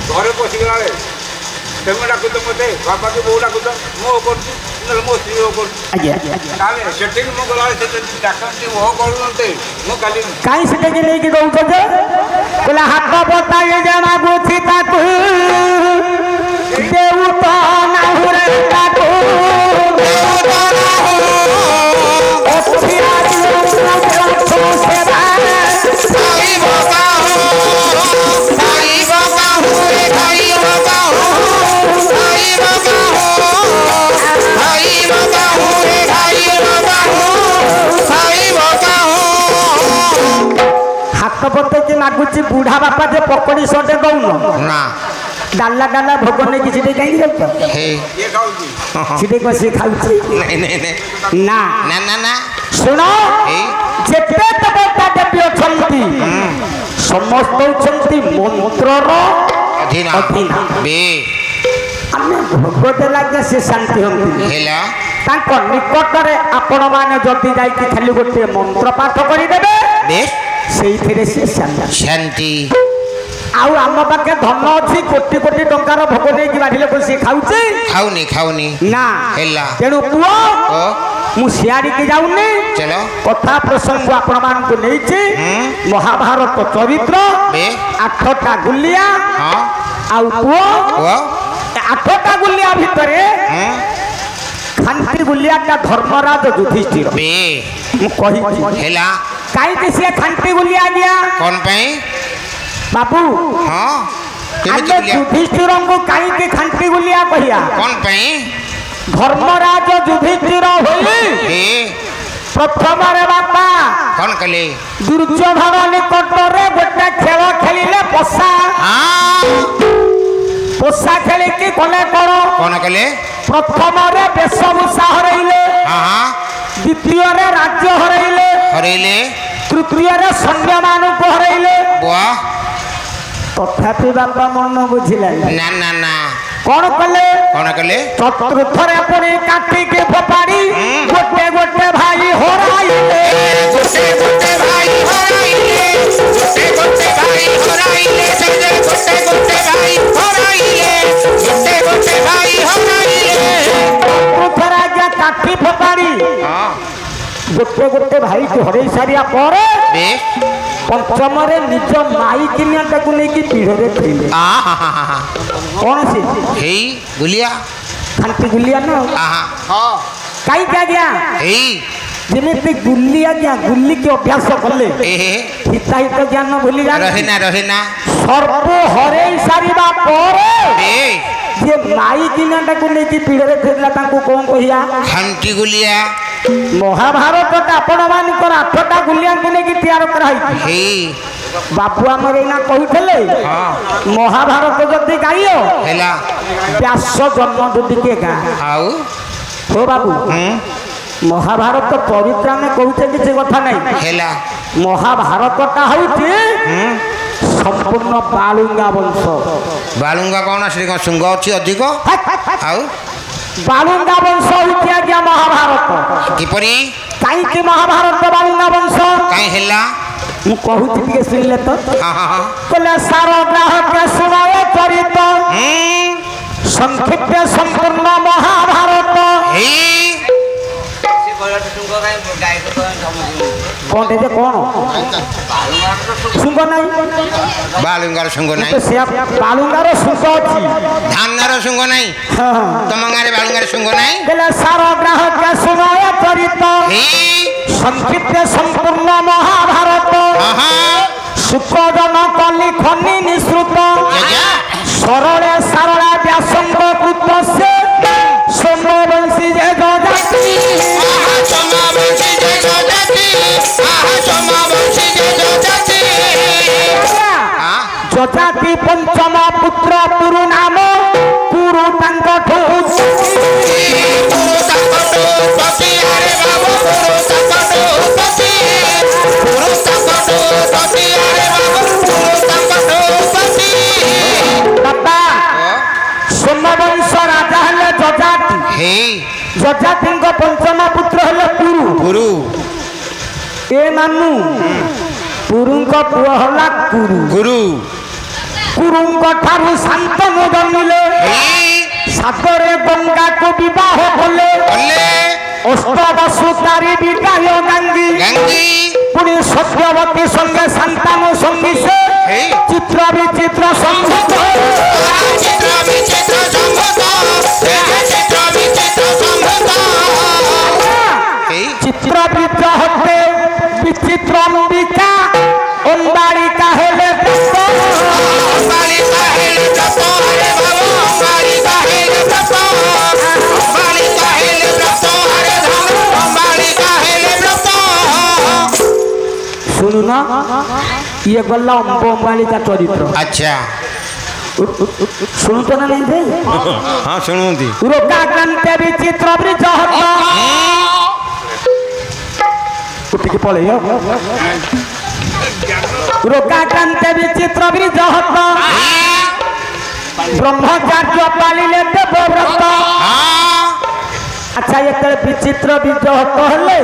ଘରେ ପଶିଗଲା ତେମେ ଡାକୁଛ ମତେ ବାପା କି ବୋଉ ଡାକୁଛ ମୁଁ କରୁଛି ନହେଲେ ମୋ ସ୍ତ୍ରୀ କରୁଛି ତାହେଲେ ସେଠିକି ମୁଁ ଗଲାବେଳେ ସେ ଡାକନ୍ତି ଓ କରୁଛନ୍ତି ମୁଁ କାଲି କାହିଁ ସେଠିକି ନେଇକି ଦଉଛ ଯେ କହିଲା ହାତ ବତାଇ ଯେ ମାଗୁଛି ତାକୁ ଦେଉ ତ ନାହୁରେ ତାକୁ ହାତ ପତେଇକି ମାଗୁଛି ବୁଢା ବାପା ଯେ ପକୋଡି ସଟେ ଦଉନ ଡାଲା ଡାଲା ଭୋଗ ନେଇକି ସେଠି କାହିଁକି ଯାଉଛ ସେଠି କଷି ଖାଉଛି ନା ଶୁଣ ଯେତେ ଦେବତା ଦେବୀ ଅଛନ୍ତି ସମସ୍ତେ ହଉଛନ୍ତି ମନ୍ତ୍ରର ଅଧୀନ ଆମେ ଭୋଗ ଦେଲା ଯେ ସେ ଶାନ୍ତି ହୁଅନ୍ତି ତାଙ୍କ ନିକଟରେ ଆପଣ ମାନେ ଯଦି ଯାଇକି ଖାଲି ଗୋଟିଏ ମନ୍ତ୍ର ପାଠ କରିଦେବେ ସେଇଥିରେ ସେ ଶାନ୍ତି ଆଉ ଆମ ପାଖେ ଧନ ଅଛି କୋଟି କୋଟି ଟଙ୍କାର ଭୋଗ ଦେଇକି ବାଢିଲେ ସେ ଖାଉଛି ଖାଉନି ନା ତେଣୁ ପୁଅ ମୁଁ ସିଆଡ଼ିକି ଯାଉନି କଥା ପ୍ରସଙ୍ଗ ଆପଣ ମାନଙ୍କୁ ନେଇଛି ମହାଭାରତ ଚରିତ୍ର 8ଟା ଗୁଲିଆ ଆଉ ପୁଅ 8ଟା ଗୁଲିଆ ଭିତରେ ଖାଣ୍ଟି ଗୁଲିଆଟା ଧର୍ମରାଜ ଯୁଧିଷ୍ଠିର ମୁଁ କହିଛି କାହିଁକି ସେ ଖାଣ୍ଟି ଗୁଲିଆ ଆଜ୍ଞା କଣ ପାଇଁ ବାବୁ ଯୁଧିଷ୍ଠିରଙ୍କୁ କାହିଁକି ଖାଣ୍ଟି ଗୁଲିଆ କହିବା କଣ ପାଇଁ ଧର୍ମରାଜ ଯୁଧିଷ୍ଠିର ହୋଇ ପ୍ରଥମରେ ବାପା କଣ କଲେ ଦୁର୍ଯ୍ୟୋଧନ ନିକଟରେ ଗୋଟେ ଖେଳ ଖେଳିଲେ ପୋଷା ଖେଳିକି କଲେ କଣ କଲେ ପ୍ରଥମରେ ବେଶଭୂଷା ହରେଇଲେ ଦ୍ୱିତୀୟରେ ରାଜ୍ୟ ହରେଇଲେ ତୃତୀୟରେ ସୈନ୍ୟମାନଙ୍କୁ ହରେଇଲେ ତଥାପି ବାପା ମନ ବୁଝିଲା ନା କଣ କଲେ ଚତୁର୍ଥରେ ପୁଣି କାଟିକି ଫୋପାଡ଼ି ଗୋଟେ ଗୋଟେ ଭାଇ ହରାଇଲେ ଚତୁର୍ଥରେ ଆଜ୍ଞା କାଟି ଫୋପାଡ଼ି ଗୋଟେ ଗୋଟେ ଭାଇକୁ ହରେଇ ସାରିବା ପରେ ପଞ୍ଚମରେ ନିଜ ମାଇକିନିଆଟାକୁ ନେଇକି ପିଢ଼ରେ ଥୋଇଲେ କଣ ସେ ଗୁଲିଆ ଖାଣ୍ଟି ଗୁଲିଆ ନା କାହିଁକି ଆଜ୍ଞା ଯେମିତି ଗୁଲି ଆଜ୍ଞା ଗୁଲିକି ଅଭ୍ୟାସ କଲେ ହିତାହିତ ଜ୍ଞାନ ଭୁଲି ରହେନା ସର୍ବ ହରେଇ ସାରିବା ପରେ ଯେ ମାଇକିନିଆଟାକୁ ନେଇକି ପିଢ଼ରେ ଥୋଇଲା ତାଙ୍କୁ କଣ କହିବା ଖାଣ୍ଟି ଗୁଲିଆ ମହାଭାରତଟା ଆପଣ ମାନଙ୍କର 8ଟା ଗୁଲିଆଙ୍କୁ ନେଇକି ତିଆର କରାହେଇଛି ବାବୁ ଆମର ଏଇନା କହୁଥିଲେ ମହାଭାରତ ଯଦି ଗାଇବ ବ୍ୟାସ ଜନ୍ମ ଟିକେ ଗାଁ ହଉ ବାବୁ ମହାଭାରତ ଚରିତ୍ର ଆମେ କହୁଛେ କିଛି କଥା ନାହିଁ ମହାଭାରତଟା ହଉଛି ସମ୍ପୂର୍ଣ୍ଣ ବାଳୁଙ୍ଗା ବଂଶ ବାଳୁଙ୍ଗା କଣ ସେଠି କଣ ଶୃଙ୍ଗ ଅଛି ଅଧିକ ଆଉ ବାଳୁଙ୍ଗା ବଂଶ ହଉଛି ଆଜ୍ଞା ମହାଭାରତ କିପରି କାହିଁକି ମହାଭାରତ ବାଳୁଙ୍ଗା ବଂଶ କାହିଁ ହେଲା ମୁଁ କହୁଛି ଟିକେ ଶୁଣିଲେ ତ କହିଲେ ସାର ଗ୍ରାହକ ଶୁଣାଏ ଚରିତ ସଂକ୍ଷିପ୍ତ ସମ୍ପୂର୍ଣ୍ଣ ମହାଭାରତ କଣଟେ ଯେ କ'ଣ ଶୁଙ୍ଗ ନାହିଁ ବାଳୁଙ୍ଗାର ଶୁଙ୍ଗ ନାହିଁ ବାଳୁଙ୍ଗାର ଶୁଙ୍ଗ ଅଛି ଧାନର ଶୁଙ୍ଗ ନାହିଁ ତମ ଗାଁରେ ବାଳୁଙ୍ଗାର ଶୁଙ୍ଗ ନାହିଁ ହେଲେ ସାର ଗ୍ରାହକ ସୁନୟ ଚରିତ ସଂକ୍ଷିପ୍ତ ସମ୍ପୂର୍ଣ୍ଣ ମହାଭାରତ ସୁକଜନ କଲି ଖନି ନିଃସୃତ ସରଳେ ସାରଳା ବ୍ୟାସଙ୍କ କୃତ ସେ ସୋମବଂଶୀ ଯେ ଯଜାତି ପଞ୍ଚମ ପୁତ୍ର ପୁରୁ ନାମ ପୁରୁ ତାଙ୍କଠୁ सोमवंश राजा हेले जजाति जजाति पंचम पुत्र हेले पुरु ए नानू पुरु पुओ हला कुरु ठारू शांतनु जन्मिले सागरे गंगा को विवाह कले अष्टवसुतारी विदाय गंगी पुणी सत्यवती संगे शांतानु संगी से चित्र विचित्र संभूत चित्र विचित्र होते विचित्र अंबिका अंबालिका हेले सुनु ना ये गल्ला अंबाली का चरित्र अच्छा सुनु तो ना नहीं थे हाँ सुनूंगी रोका कांते विचित्र ब्रिज होता उठिकी पळे रोका कांते विचित्र ब्रिज होता ब्रह्मचार्य पालिले देवव्रत अच्छा ये विचित्र ब्रिज हेले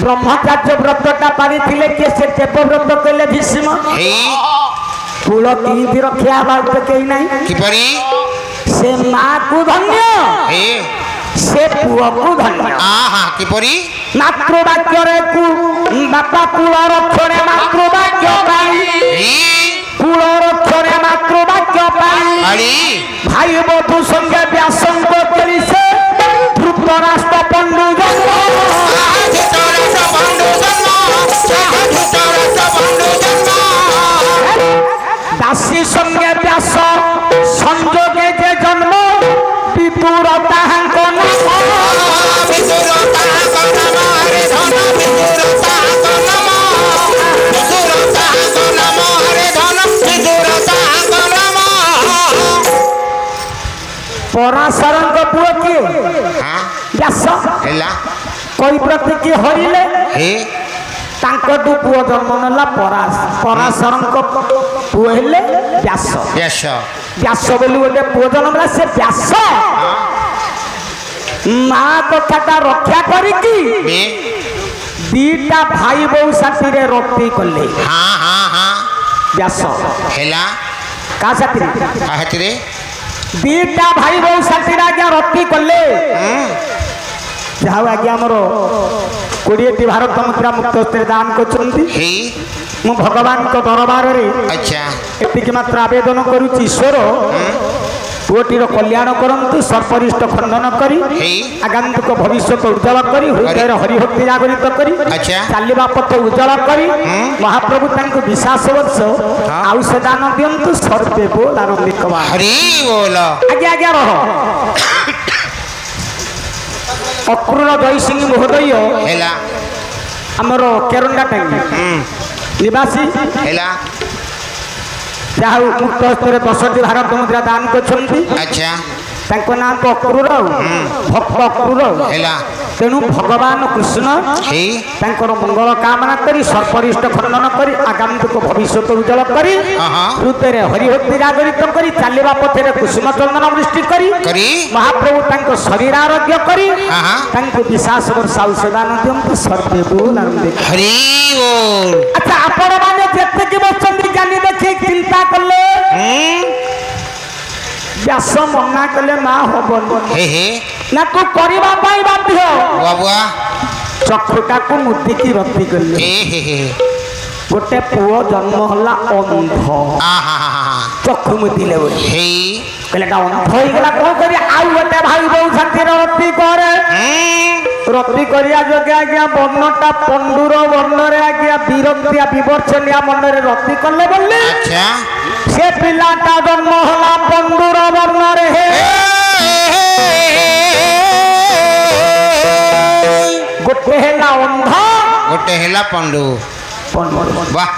ब्रह्मचार्य व्रतटा पारी थिले के से देवव्रत कहले भीष्म कूल किंति रखिया बात कई नहीं किपरी से मां को धन्य से पुओ को धन्य किपरी मातृवाक्य रे बापा कूल रक्षणे मातृवाक्य पाई कूल रक्षणे मातृवाक्य पाई भाई बधू संगे व्यासंग करी से धृतराष्ट्र पंडु जन्म दासी संगे व्यास संजोगे जे जन्म विदुर ताहांक पराशरंक पुओ किए व्यास कोई प्रति की हरिले तांकटू पुओ जन्म नेला पराशरंक पुओ हेले व्यास व्यास बोली गोटे पुओ जन्म नेला से व्यास माँ कथाटा रक्षा करिकी दीटा भाई बहु साथी रे रति कले व्यास हेला का साथी रे दीटा भाई बहु साथी रे आज्ञा रति कले जाऊ आज्ञा हमरो 20 भारत मुद्रा मुक्त हस्ते दान करछंती मु भगवान को दरबार रे अच्छा एतिक मात्र आवेदन करूची ईश्वर पुओटीर कल्याण करंतु सर्परिष्ट खंडन करी आगंतुक भविष्य को उज्जवल करी हृदय हरिभक्ति जागृत करी चलवा पथ उज्जवल करी महाप्रभु तांको विश्वास वर्ष आउष दान दियंतु सर्वे बोल आरंभिक हरि बोल आज्ञा आज्ञा रह अक्रूर जय सिंह महोदय हेला हमर केरंडा टांगी निवासी हेला जहाँ मुक्त हस्ते 10टी भारत मुद्रा दान करछंती अच्छा तांको नाम तो अक्रूर भक्त अक्रूर तेणु भगवान कृष्ण तांकर मंगल कामना करी सर्परिष्ट खंडन करी आगंतुक भविष्य उज्जवल करी हृदय हरिभक्ति जागृत करी चलवा पथे कुसुम चंदन वृष्टि करी महाप्रभु तांको शरीर आरोग्य करी तांको विश्वास वर्ष औषधान दियंतु सर्वे बोल हरि बोल अच्छा आपण माने जेते कि बचंती जानी देखि चिंता करले व्यास मना कले ना हबन ना को करबा पाई बाध्य बाबुआ चक्षुटा को मुदिकी रत्ती करले गोटे पुओ जन्म होला अंध चक्षु मुदिले बोली हे कहले ता अंध होई गला को करी आउ गोटे भाई बहु साथी रत्ती करे रत्ती करिया जोगे आज्ञा वर्णटा पंडुर वर्ण रे आज्ञा विरक्तिया विवर्चनिया मन रे रत्ती करले बोली अच्छा से पिलाटा जन्म होला पंडुर वर्ण रे हे गोटे हेला अंध गोटे हेला पंडु वाह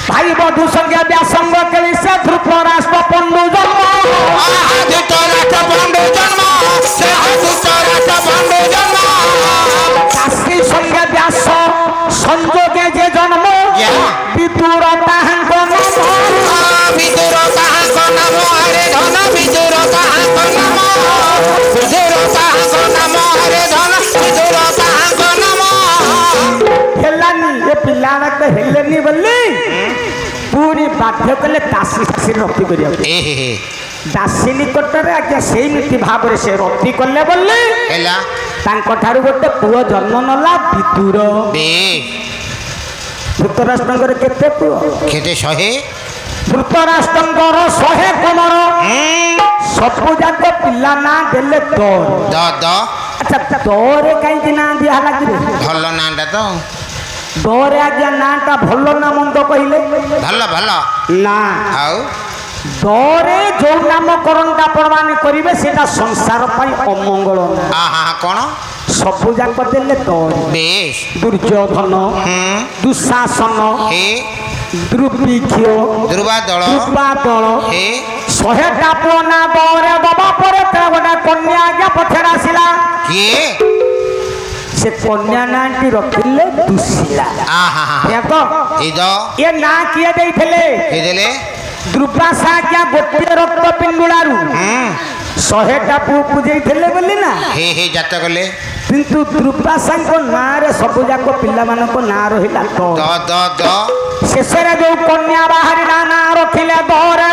भाई बधु संज्ञा व्यासंग केली से धृतराष्ट्र पंडु जन्म धृतराष्ट्र पंडु जन्म से धृतराष्ट्र पंडु जन्म काशी संज्ञा व्यास संजोगे जे जन्म विदुर ताहांक नाम विदुर ताहांक नाम हरे धन विदुर ताहांक नाम विदुर ताहांक नाम हरे धन विदुर ताहांक नाम हेलानी ये पिलाना तो हेलेनी बोली पूरी बाध्य कले दासी दासी रत्ती करिया दासी निकटरे आज्ञा से नीति भाव से रत्ती कले बोली हेला तांको ठारू गोटे पुओ जन्म नला विदुर धृतराष्ट्रंकर केते पुओ केते 100 धृतराष्ट्रंकर 100 कमर सबु जाक पिला ना देले द अच्छा तोरे कहीं ना दिया लागी भल नाटा तो दोरे आज्ञा नाटा भल ना मंद कहले भल भल ना आउ दोरे जो नामकरणटा परमाने करिवे सेटा संसार पई अमंगल ना कोन सबु जाक देले तोरे बेश दुर्योधन दुशासन हे दुर्भिक्ष दुर्वादल हे 100टा पुना दोरे बाबा परे गोटा कन्या आज्ञा पछरा आसिला किए से कन्या नाटी रखिले दुशिला देखो ये ना किए देले दुर्वासा क्या गोटे रक्त पिंडुलारू 100टा पु पूजेइथिले बोली ना हे जात गले किंतु दुर्वासा को ना रे सब जाक पिला मान को ना रहिला तो शेषरे जो कन्या बाहरी ना रखिले दोरे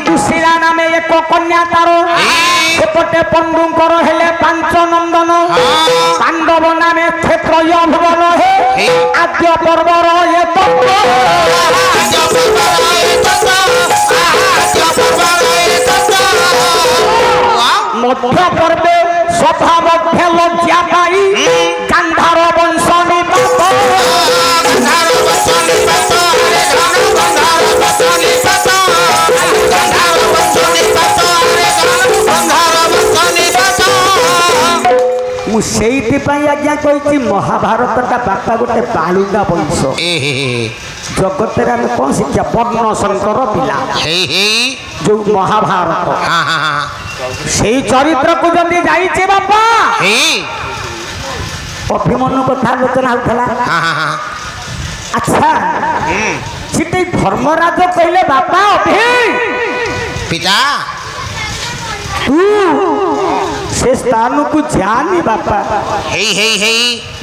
दुशिला नामे एक कन्या तारो सेपटे पंडुंकर हेले 5 नंदन पांडव नामे क्षेत्र भुवन हे आद्य पर्वर ये मध्य पर्वे सभा मध्य लज्जा पाई गांधार वंश आज्ञा कही महाभारतटा बापा गोटे बालुंगा वंश जगत कौन शिक्षा वर्ण शंकर पिला जो महाभारत से चरित्र को जल्दी जाइए बापा अभिमन्यु कथा आलोचना होता अच्छा सीटे धर्मराज कहले बापा अभि पिता तू से स्थान को जानी बापा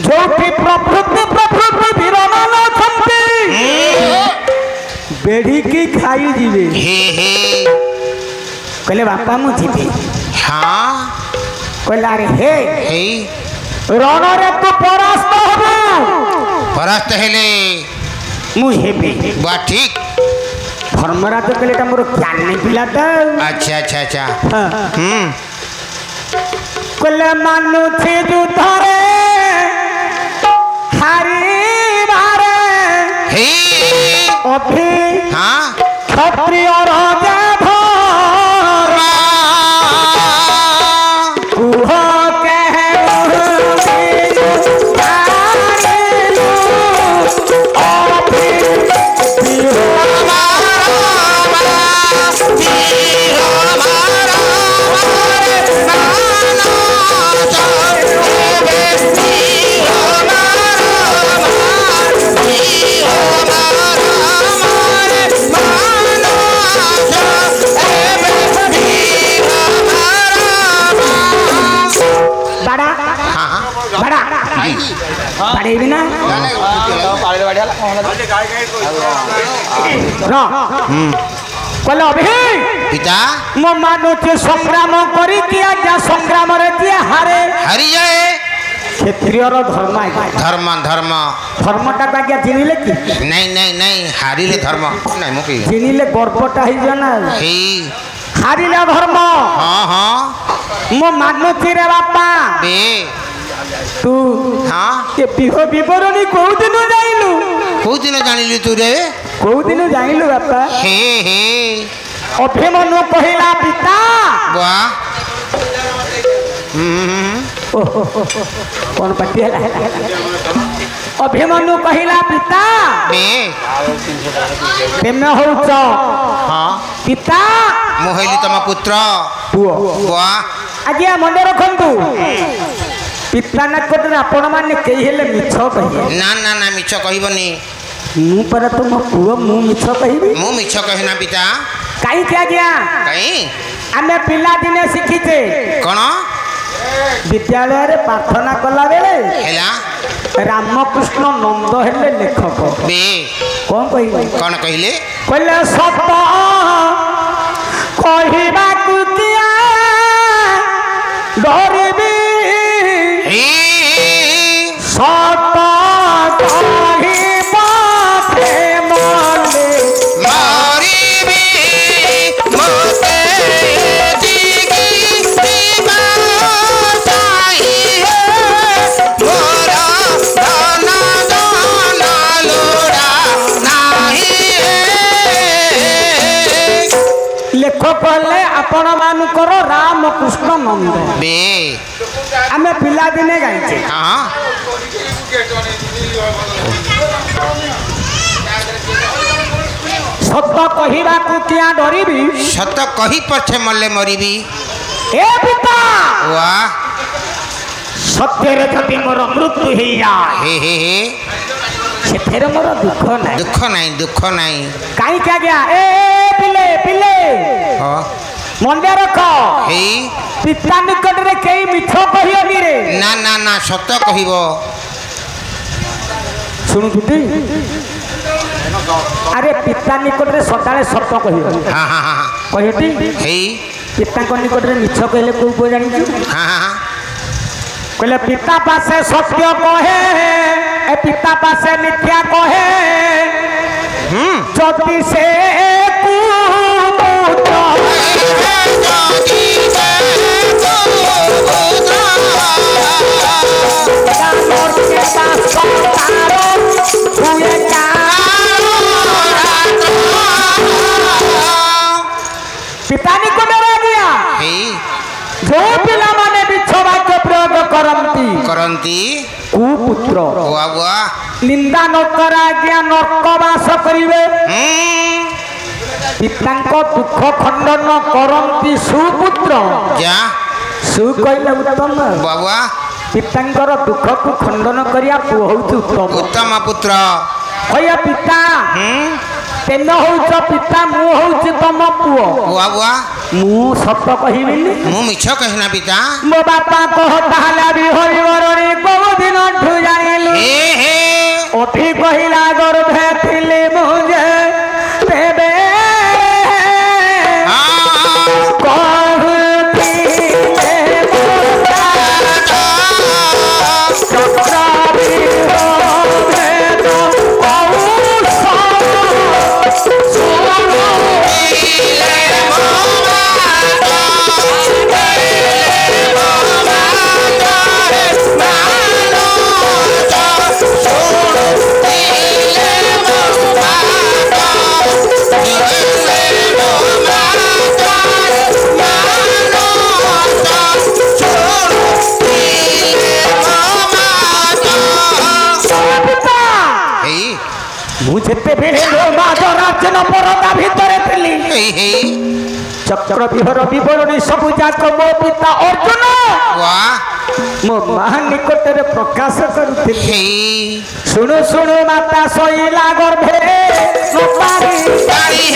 जो प्रभृति वीरमान बेड़ी की खाई जीवे कहले बापा मु जीवी हाँ कहला अरे हे रण रे तू परास्त हो परास्त हेले मु हेबी बा ठीक धर्मराज कहले मोर ज्ञानी पिलाटा अच्छा अच्छा अच्छा कहले मानु छे युद्धरे हारी बारे हे अभी हाँ क्षत्रिय राजा कहले अभी पिता मो मानुचे संग्राम करी कि आज्ञा संग्राम रे जे हारे हरि जाए क्षत्रियर धर्म धर्म धर्म धर्मटा आज्ञा चिनिले कि नहीं नहीं नहीं हारिले धर्म नहीं मु कहि चिनिले गर्वटा ही जना हे हारिले धर्म हां हां मो मानुची रे बापा बे तू हां के बिहो विवरणी को दिन जाइलु को दिन जानिलु तू रे को दिन जाइलु बापा हे हे अभिमन्यु कहिला पिता वाह कौन पटियाला अभिमन्यु कहिला पिता बे तेमे होउछ हां पिता मोहली तम पुत्र पुओ वाह आज्ञा मन रखंतु पिता नाकटरे आपण माने केही हेले मिछ कहिए ना ना ना मिछ कहिबनी मु पर तुम पुओ मु मिछ कहिबी मु मिछ कहना पिता काई के आज्ञा कहीं आमे पिला दिने शिखिते कौन विद्यालय रे प्रार्थना कला बेले हेला रामकृष्ण नंद हेले लेखक बे कौन कहिबे कौन कहले कहले सत कहिबा कुतिया डरबी सत कहिबा प्रेम मारिबी मोते दिगी दिबा चाहिए मोरा दाना दाना लोड़ा नहीं लेखक कहले आपण मानकर रामकृष्ण नंद बे आमे पिला दिने गाइछे हां सत कहिबा कुतिया डरबी सत कही पछे मल्ले मरिबी ए पिता वाह सत्य रे जति मोर मृत्यु हे जाए हे सेथेरे मोर दुख नाही दुख नहीं काई क्या गया ए पिले पिले हां मंडे रख हे पिता निकट रे केई मिछ कहियोनी रे ना ना ना सत कहिबो सुनु तुती अरे पिता निकट रे सदाले सत कहियो हां हां हां कहियोटी हे पिता को निकट रे मिछ कहले को को जानि छु हां हां कहले पिता पासे सत्य कहे ए पिता पासे मिथ्या कहे जति से पिता ने को डरा दिया जो पिला माने बिच्छ वाक्य प्रयोग करंती कुपुत्र वाह वाह निंदा न करा आज्ञा नरकवास करिवे पितांको दुख खंडन करंती सुपुत्र क्या सु कहले उत्तम बाबा पितांकर दुख को खंडन करिया पुओ होउछ उत्तम उत्तम पुत्र होया पिता तेन होउछ पिता मु होउछ तम पुओ वाह वाह मु सत कहिबिनी मु मिछ कहना पिता मो बापा कह ताला भी हरि वरणी को दिन ठु जानिलु हे ओठी कहिला गर्भे थिले मुझे तेबे मुझे बेले राज्य परदा भितर चक्र विहर विवरणी सबु जाक मो पिता अर्जुन मो मां निकट रे प्रकाश करुथिले सुनो सुनो माता सोईला गर्भे न पारी जानी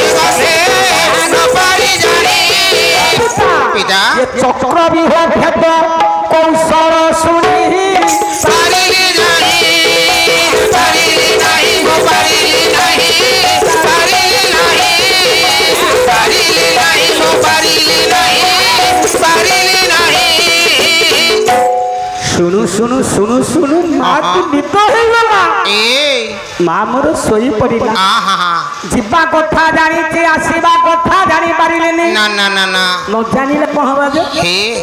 पिता ये चक्र विहर भेद कौशल सुनी ମୋର ଶୋଇ ପଡ଼ିଲା ଯିବା କଥା ଜାଣିଛି ଆସିବା କଥା ଜାଣି ପାରିଲେନି ନା ନା ନା ନା ନ ଜାଣିଲେ କଣ ହବ ଯେ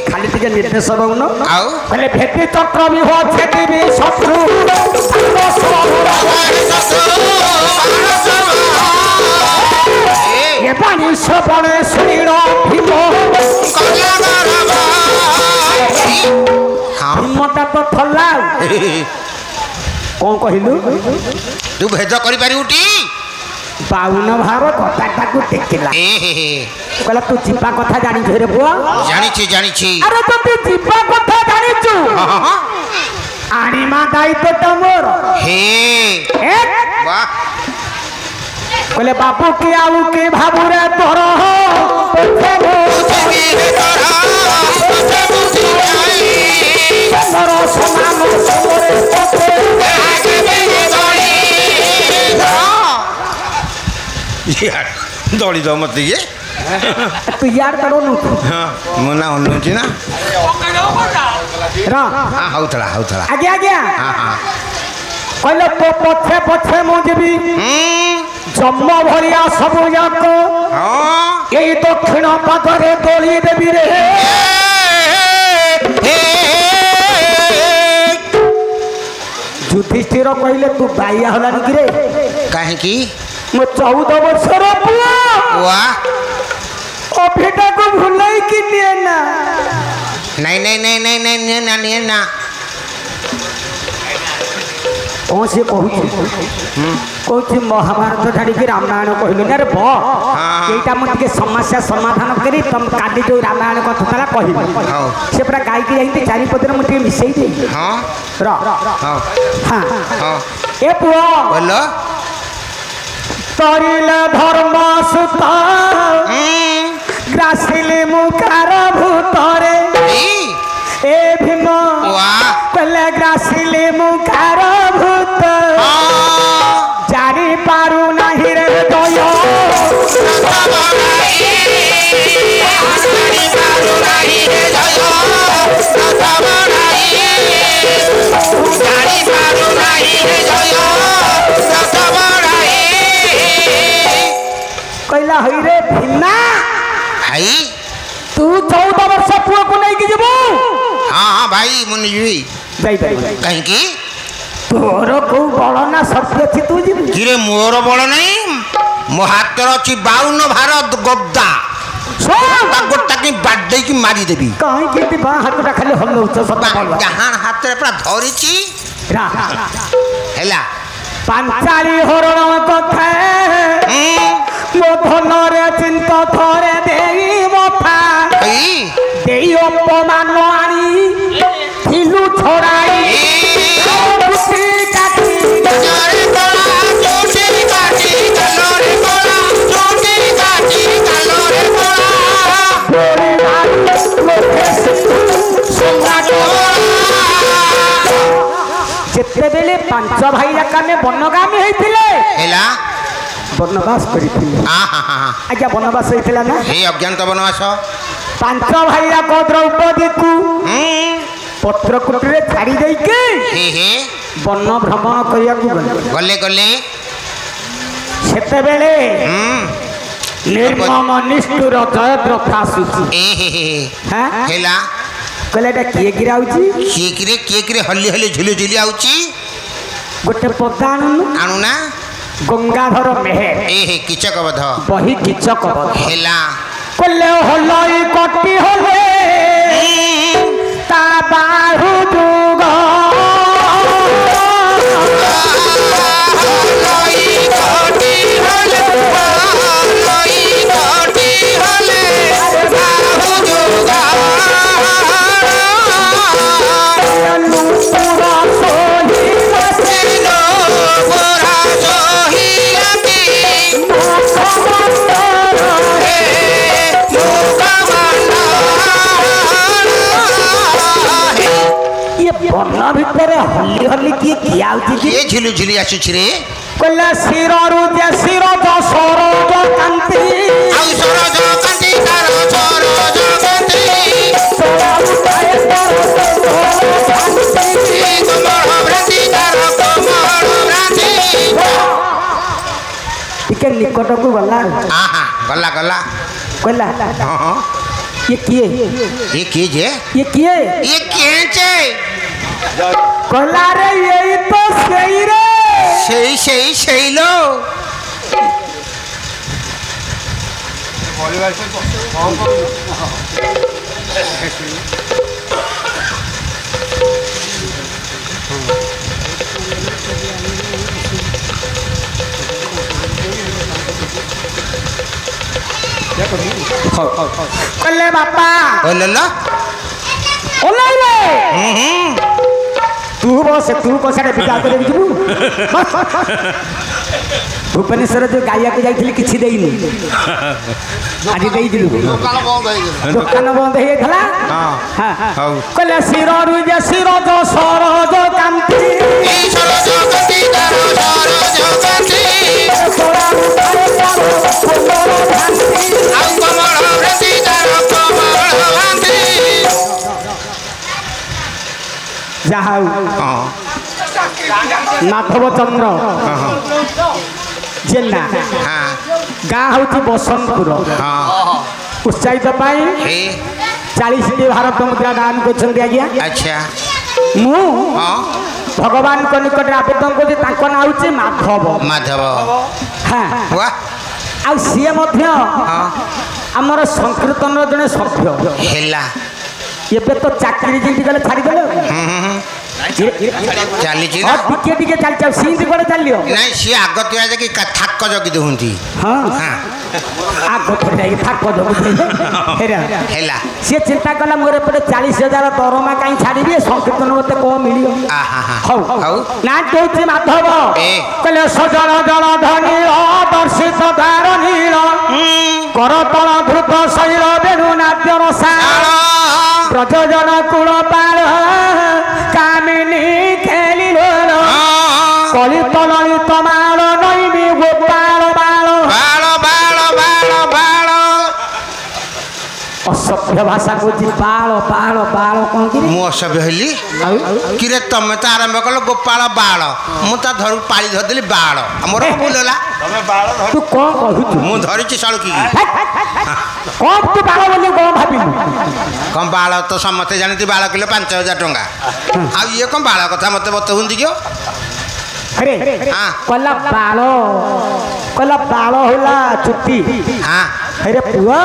ଖାଲି ଟିକେ ନିର୍ଦ୍ଦେଶ ଦଉନ ଆଉ କହିଲେ ଭେଟି ଚକ୍ର ବିହ ଛେଟିବି ଶତ୍ରୁ ଏ ପାଣି ଶ୍ରବଣେ ଶୁଣିଣ ଭୀମ ଭୀମଟା ତ ଥଲା କଣ କହିଲୁ ତୁ ଭେଦ କରିପାରିବୁଟି ବାଉନ ଭାର କଥାଟାକୁ ଦେଖିଲା କହିଲା ତୁ ଯିବା କଥା ଜାଣିଛୁ ରେ ପୁଅ ଜାଣିଛି ଜାଣିଛି ଆରେ ଯଦି ଯିବା କଥା ଜାଣିଛୁ ଆଣିମା ଦାୟିତ୍ୱଟା ମୋର କହିଲେ ବାବୁ କି ଆଉ କି ଭାବୁରେ ତୋର ସମାନ ଦଳି ଦବ ମତେ ଇଏ ତୁ ୟାର କରୁ ମୁଁ ନା ଅନୁଛି ନା ହଉଥିଲା ହଉଥିଲା ଆଜ୍ଞା ଆଜ୍ଞା କହିଲେ ତୋ ପଛେ ପଛେ ମୁଁ ଯିବି ଜନ୍ମ ଭଳିଆ ସବୁ ଯାକ ଏଇ ଦକ୍ଷିଣ ପାଦରେ ଦୋଳି ଦେବି ରେ ଯୁଧିଷ୍ଠିର କହିଲେ ତୁ ବାଇଆ ହେଲାନି କିରେ କାହିଁକି ମୋ 14 ବର୍ଷର ପୁଅ ଅଭିଟାକୁ ଭୁଲେଇକି ନିଏ ନା ନାଇଁ ନାଇଁ ନାଇଁ ନାଇଁ ନାଇଁ ନିଏ ନା ନିଏ ନା କଣ ସେ କହୁଛି ମହାଭାରତ ଛାଡ଼ିକି ରାମାୟଣ କହିଲୁ ନା ରେ ବ ଏଇଟା ମୁଁ ଟିକେ ସମସ୍ୟା ସମାଧାନ କରି ତମ କାଲି ଯୋଉ ରାମାୟଣ କଥା ଥିଲା କହିବି ସେ ପୁରା ଗାଇକି ଯାଇକି ଚାରିପଦରେ ମୁଁ ଟିକେ ମିଶେଇ ଦେଇ ଏ ପୁଅ ତରିଲେ ଧର୍ମ ସୁତ ଗ୍ରାସିଲେ ମୁକାର ଭୂତରେ ଏ ଭୀମ କହିଲେ ଗ୍ରାସିଲେ ମୁକାର ଭୂତ ଜାଣି ପାରୁ ନାହିଁ ରେ ଦୟ କହିଲା ହଇରେ ଭିନା ଭାଇ ତୁ 14 ବର୍ଷ ପୁଅକୁ ନେଇକି ଯିବୁ ହଁ ଭାଇ ମୁଁ ଯିବି କାହିଁକି ତୋର କୋଉ ବଳ ନା ଶକ୍ତି ଅଛି ତୁ ଯିବୁ କିରେ ମୋର ବଳ ନାହିଁ ମୋ ହାତରେ ଅଛି 52 ଭାର ଗଦା ଗୋଟାକି ବାଡେଇକି ମାରିଦେବି କାହିଁକି ବାଁ ହାତଟା ଖାଲି ହଲଉଛ ଡାହାଣ ହାତରେ ପୁରା ଧରିଛି ହେଲା ପାଞ୍ଚାଳି ହରଣ କଥା ମୋ ଧନରେ ଚିନ୍ତ ଥରେ ଦେଇ ମଥା ଦେଇ ଅପମାନ ଆଣି ଥିଲୁ ଛଡ଼ାଇ ଯେତେବେଳେ 5 ଭାଇ ଯାକ ଆମେ ବନଗାମୀ ହେଇଥିଲେ ବନବାସ କରିଥିଲେ ଆଜ୍ଞା ବନବାସ ହେଇଥିଲା ନା ଏଇ ଅଜ୍ଞାତ ବନବାସ 5 ଭାଇ ଯାକ ଦ୍ରୌପଦୀକୁ ପତ୍ରକୂଟରେ ଛାଡ଼ି ଦେଇକି ବନ ଭ୍ରମଣ କରିବାକୁ ଗଲେ ସେତେବେଳେ ନିର୍ମମ ନିଷ୍ଠୁର ଜୟଦ୍ରଥ ଆସୁଛି ହେଲା କହିଲେ ଏଇଟା କିଏ ଗିରାଉଛି କିଏ କିରେ ହଲି ହଲି ଝୁଲି ଝୁଲି ଆଉଛି ଗୋଟେ ପଦ ଆଣୁନା ଗଙ୍ଗାଧର ମେହେର କିଚକ ବଧ ବହି କିଚକ ବଧ ହେଲା କହିଲେ ହଲଇ କଟି ହଲେ ତା ବାହୁ ଯୁଗ ବନ ଭିତରେ ହଲି ହଲି କିଏ ଆଉଛି କିଏ ଝୁଲି ଝୁଲି ଆସୁଛି ରେ କହିଲା ଶିରରୁ ଯେ ଶିର ସରୋଜ କାନ୍ତି ଆଉ ସରୋଜ କାନ୍ତି ତାର ସରୋଜ କାନ୍ତି କମଳ ଭ୍ରାନ୍ତି ତାର କମଳ ଭ୍ରାନ୍ତି टिके निकट को गला आहा गला गला कहला हां ये किए ये की जे ये किए ये के जे कहला रे यही तो सही रे सही लो कहले बापा ओलला ओले रे तू बस रे बिका कर देबू भुवनेश्वर जो गाइया को जाइथिली किछि देइनी आज देइ दिलु दुकान बंद हे थला हां हां कहले सिररु जे सिर जो सरज कांति ई सरज कांति सरज कांति आउ कमल रति कमल कांति जाहाउ माधव चंद्र जिला गाँ हूँ बसंतपुर उत्साहित पाई 40 भारत मुद्रा दान कर अच्छा मु भगवान को निकट आवेदन कर ना हूँ माधव माधव हाँ आ सी आमर संकीर्तन जड़े सभ्य एबे तो चाकरी जी गले छाड़ीदेले चली टिके टिके चल सीधी कड़े चलियो नहीं सी आग तुआ जाकि थाक जगी दउंती हां आग थोड़े थाक जगी हेला से चिंता कला मोरे पटे 40,000 दरमा काई छाड़ीबे संकीर्तन मते को मिलियो हौ ना कहते माधव कहले सजन जल धनी दर्शित दार नील करतल धृत शैल बेणु नाट्य रसाल प्रजोजन कुल पाल कामिनी खेली कलित ललित माल नैमी गोपाल बाल असभ्य भाषा को बाल बाल बाल कौन कि मु असभ्य हली किरे तमे त आरंभ कल गोपाल बाल मु ता धरु पाली धरदेली बाल हमर बोलला तमे बाल धर तू कौन कहू मु धरिछि सळकी कौन तू बाल बोली कौन भाबिलु कम बाल तो समते जानती बाल किलो 5,000 टंका आ ये कम बाल कथा मते बतहुंदी क्यों अरे कला बाल होला चुट्टी हां अरे पुआ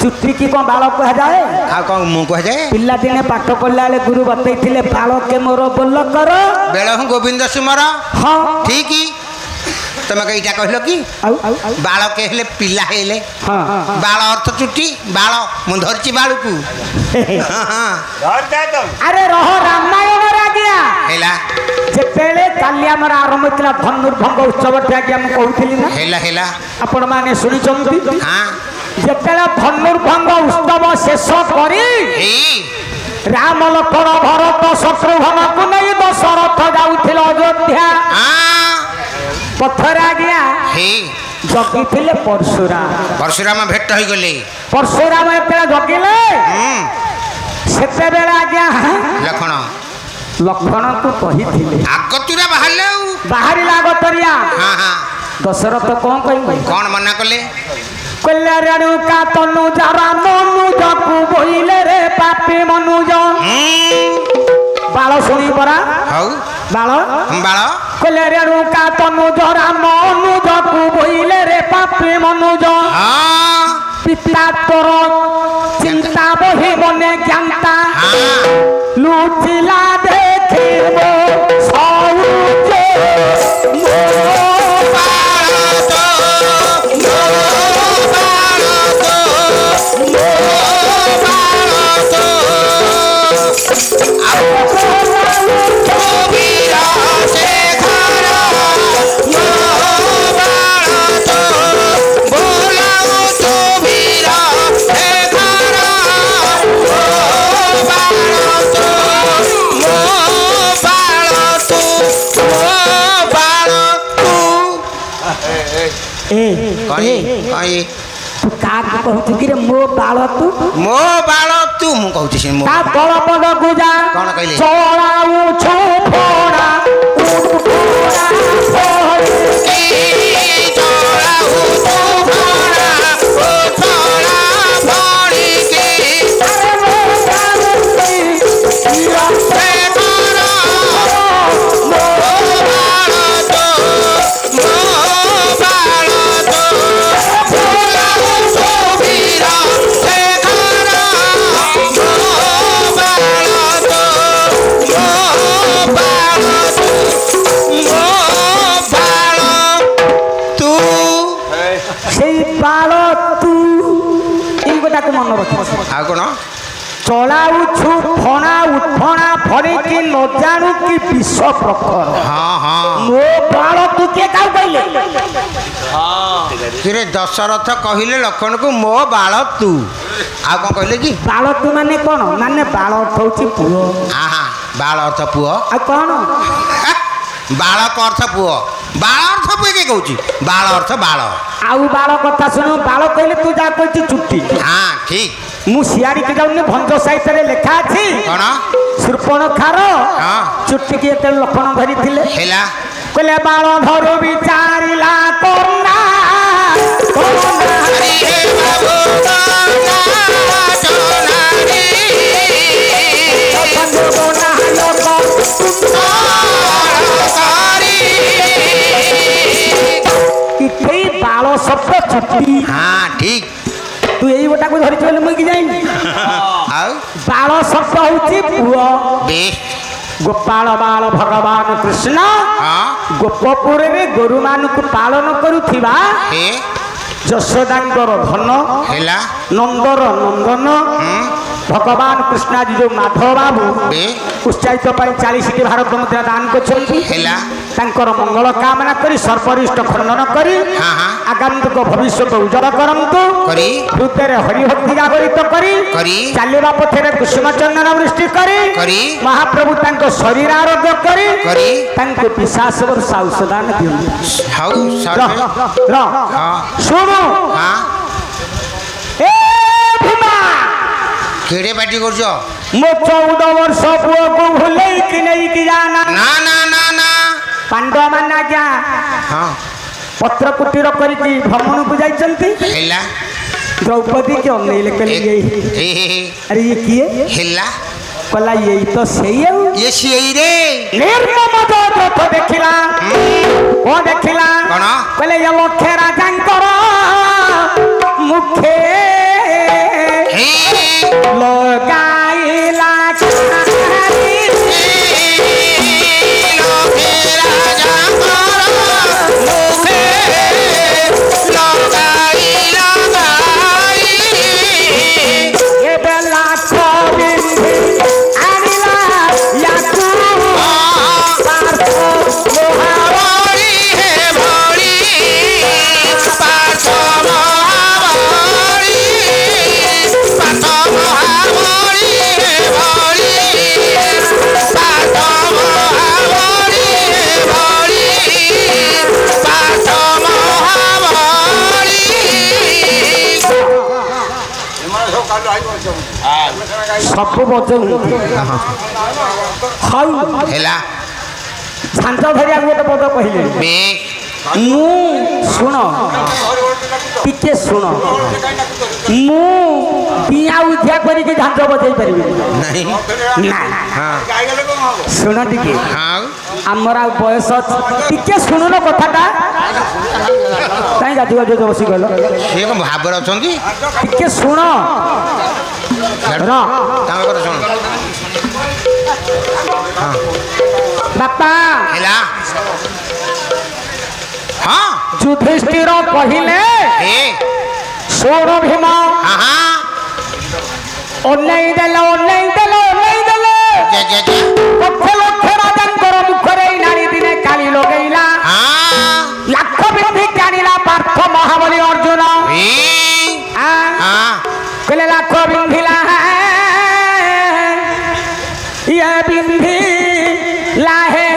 चुट्टी की कौन बाल कह जाए आ कौन मु कह जाए पिला दिने पाठ पढ़ला ले गुरु बतैथिले बाल के मोर बोल कर बेल गोविंद सिमर हां ठीक ही तमे कईटा कहलो कि बाल के हेले पिला हेले हां बाल अर्थ चुट्टी बाल मु धरची बाल को धर दे तो अरे रह रामायण रागिया हेला जेतेले काली हमर आरंभ थिला धनुर्भंग उत्सव ठाकी हम कहउथिली ना हेला हेला आपण माने सुनि चंती हां जेतेले धनुर्भंग उत्सव शेष करी राम लक्ष्मण भरत शत्रुघ्न को नहीं दशरथ जाउथिल अयोध्या पत्थर आ गया जगी थिले परशुराम भेट हो गले परशुराम एते जगिले सेते बेला आ गया लक्ष्मण को कही थिले आगतुरा बाहरी लागतरिया हां हां दशरथ कौन कहि कौन मना कले कल्ला रेणु का तनु जरा मनुज को बोइले रे पापी मनुज बाल सुनी परा हौ बाल कल्ला रेणु का तनु जरा मनुज को बोइले रे पापी मनुज पिता तोर चिंता बही बने ज्ञानता लुचिला देखिबो सौजे तू का कहू कि रे मो बाल तू मु कहू छी मो का बड़ बड़ गुजा कोन कहले चोराऊ छो फोड़ा फोड़ा बाल तू ये गोटा को मन रख आ कौन चलाउछु फणा उठणा फड़ेकी न जानू कि विष प्रखर हाँ हाँ मो बाल तू के का कहले फिर दशरथ कहले लक्ष्मण को मो बाल तू आ कौन कहले कि बाल तू माने कौन माने बाल अर्थ होची पुओ हाँ बाल अर्थ पुओ आ कौन बालक अर्थ पुओ बाल अर्थ पुओ के कहूची बाल अर्थ बाल आउ बाल कथा सुनो बाल कहले तू जा कहची चुट्टी हाँ ठीक मु सियारी के जाउनी भंज साहित्य रे लेखा अछि कौन शूर्पणखार हाँ चुट्टी के एते लक्षण धरी थिले हेला कहले बाल धरो विचारिला कोना हरि हे बाबू कोना सोनारी कोना लोक इथे बाल शब्द चुट्टी हाँ ठीक तू यही गोटा को धरी चले मुई की जाई आउ बाल शब्द होची पुओ बेश गोपाल बाल भगवान कृष्ण हाँ गोपपुर रे गोरु मानक पालन करुथिबा हे यशोदांकर धन हेला नंदर नंदन भगवान कृष्णाजी जो माधव बाबू बे उत्साहित 40 टी भारत मुद्रा दान करछंती हेला तांकर मंगल कामना करी सर्परिष्ट खंडन करी हाँ हाँ आगामी भविष्य को उज्जवल करंतु करी हृदय हरिभक्ति जागरित करी चलवा पथे कुसुम चंदन वृष्टि करी महाप्रभु तांको शरीर आरोग्य करी तांको पिशाच वर्षा औषधान दियंती हाउ र हाँ सुनो हाँ ए भीमा केड़े पार्टी कर मो 14 वर्ष पुओ को भूले कि नहीं कि जाना ना ना ना ना पांडव माना क्या हाँ पत्र कुटीर करके भ्रमण को जाइछंती हेला द्रौपदी के अनेले कले हे अरे ये किए हेला कला यही तो सही है ये सही रे निर्मम रथ देखिला ओ देखिला कौन कहले ये लखे राजांकर मुखे लगाइला सब बचन हाउ हेला झांझ धरिया गोटे पद कहले बे मु सुन टिके सुन मु बिया उद्या करी के झांझ बजाई परिबे नहीं ना हाँ सुन टिके हाँ हमरा बयस टिके सुनुन कथाटा काई गाजु गाजु बसी गलो ये कौन भाबर अछंती टिके सुन तांकर सुन हाँ बापा हेला हाँ युधिष्ठिर कहिले हे सोर भीम हाँ हाँ ओनै देलो जे जे जे लक्ष लक्ष राजांकर मुखरे नारी दिने काली लगैला हाँ लाख बिंधी कानिला पार्थ महाबली अर्जुन हे हाँ कहले लाख बिंधिला ये बिंधी लाहे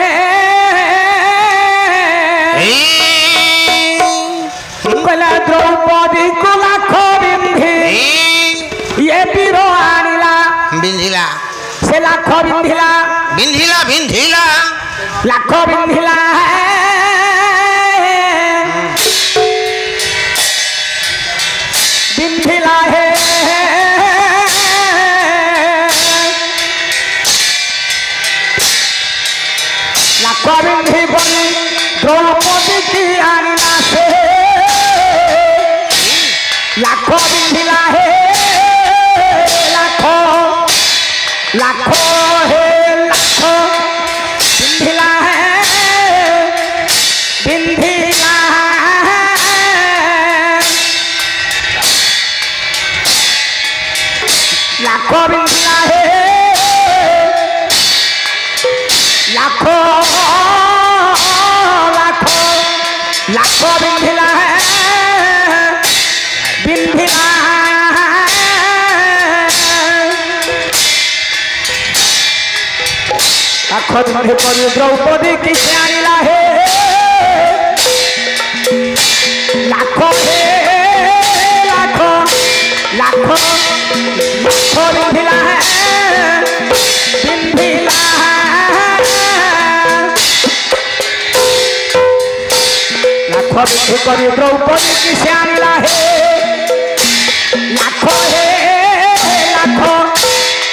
कहले द्रौपदी को लाख बिंधी ये बीरो आनिला बिंधिला से लाख बिंधिला बिंधिला बिंधिला लाख बिंधिला बिंधिला है लाख बिंधी बनी द्रौपदी की आनिला से लाख बिंधिला है लाख लाख है लाख बिंधिला है बिंधिला बिंधिला लाख बिंधि कर द्रौपदी की आनिला हे लाख हे लाख लाख लाख बिंधिला बिंधिला लाख बिंधि कर द्रौपदी की आनिला हे लाख हे लाख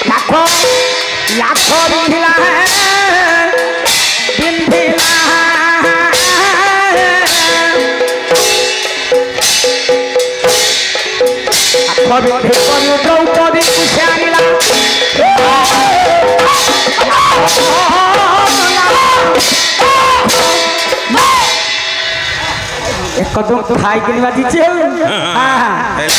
लाख लाख बिंधिला बिंधिला लाख बिंधि कर द्रौपदी की आनिला एक कदम खाई के बाजी छे हां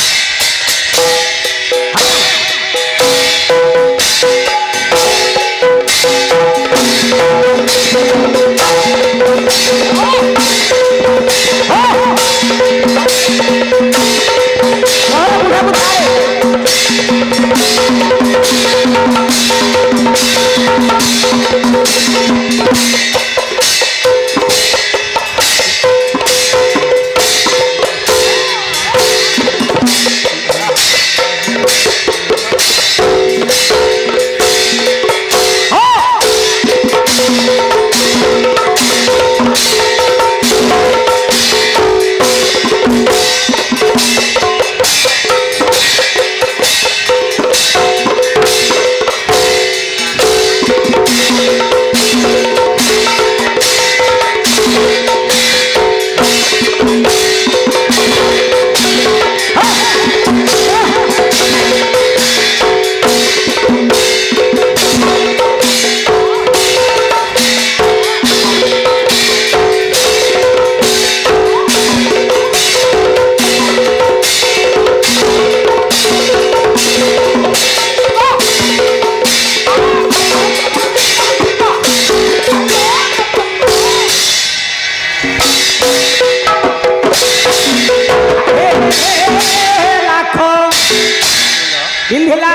बिंधिला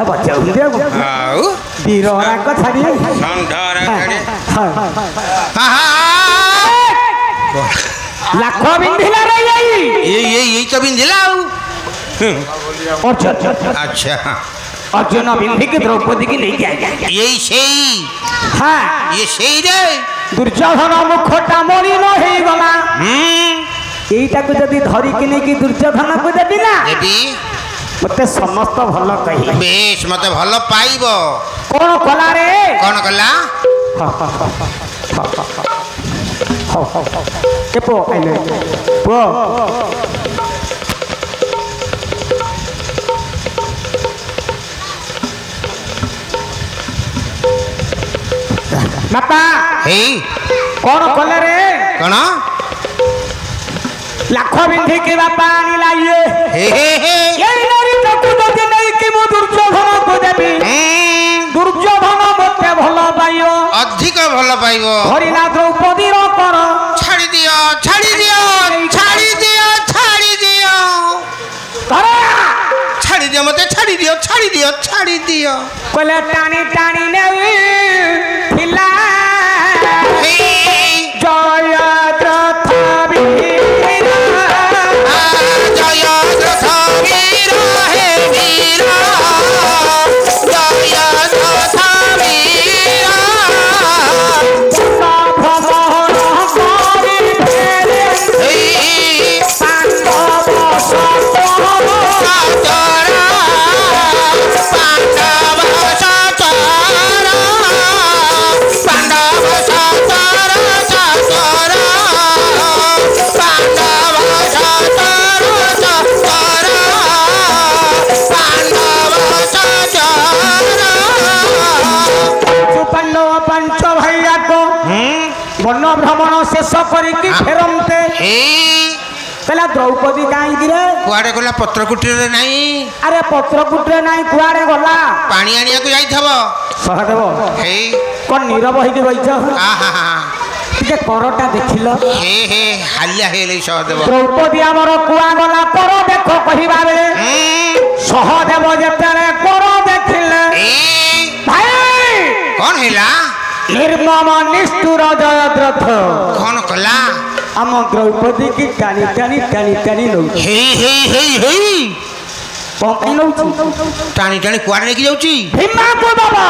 बच्चा बीरोरा को छाड़ी लाख बिंधिला रही ये तो बिंधिला अच्छा अर्जुन बिंधि के द्रौपदी की नहीं जाएगा यही सही हाँ ये सही रे दुर्योधन मुखटा मोरी न हे गला एटा को जदी धरी के नहीं कि दुर्योधन को देबी ना देबी मते समस्त भल कही बेश मते भल पाइबो कोन कला रे कोन कला केपो आइले पो माता हे कोन कले रे कोन लाख बिंधि के बापा आनी लाइए हे ये नारी तक तो नहीं कि मु दुर्योधन को देबी दुर्योधन मते भल पाइयो अधिक भल पाइबो हरिला द्रौपदी रो कर छाड़ी दियो छाड़ी दियो छाड़ी दियो छाड़ी दियो करे छाड़ी दियो मते छाड़ी दियो छाड़ी दियो छाड़ी दियो कोले टानी टानी नेवी फिला जय रथ वीर जय रथ वीर हे वीर जय रथ वीर भ्रमण करि फेरे पांडव पांडव शेष करके फेरंते कहला द्रौपदी कहीं रे कुआडे गला पत्रकुटीर रे नाही अरे पत्रकुटीर नहीं कुआडे गला पानी आनिया को जाइथबो सहदेव हे कोन नीरव होई बैठ आहा टिके करटा देखिलो हे हे हालिया हेले सहदेव द्रौपदी हमर कुआ गला कर देखो कहिबा बेले सहदेव जेतरे कर देखिले भाई कौन हेला निर्मम निष्ठुर जयद्रथ कौन कला आम द्रौपदी की टानी टानी टानी टानी लो हे हे हे हे कौन लो टाणी टाणी कुआडे लेके जाउची भीमा को दबा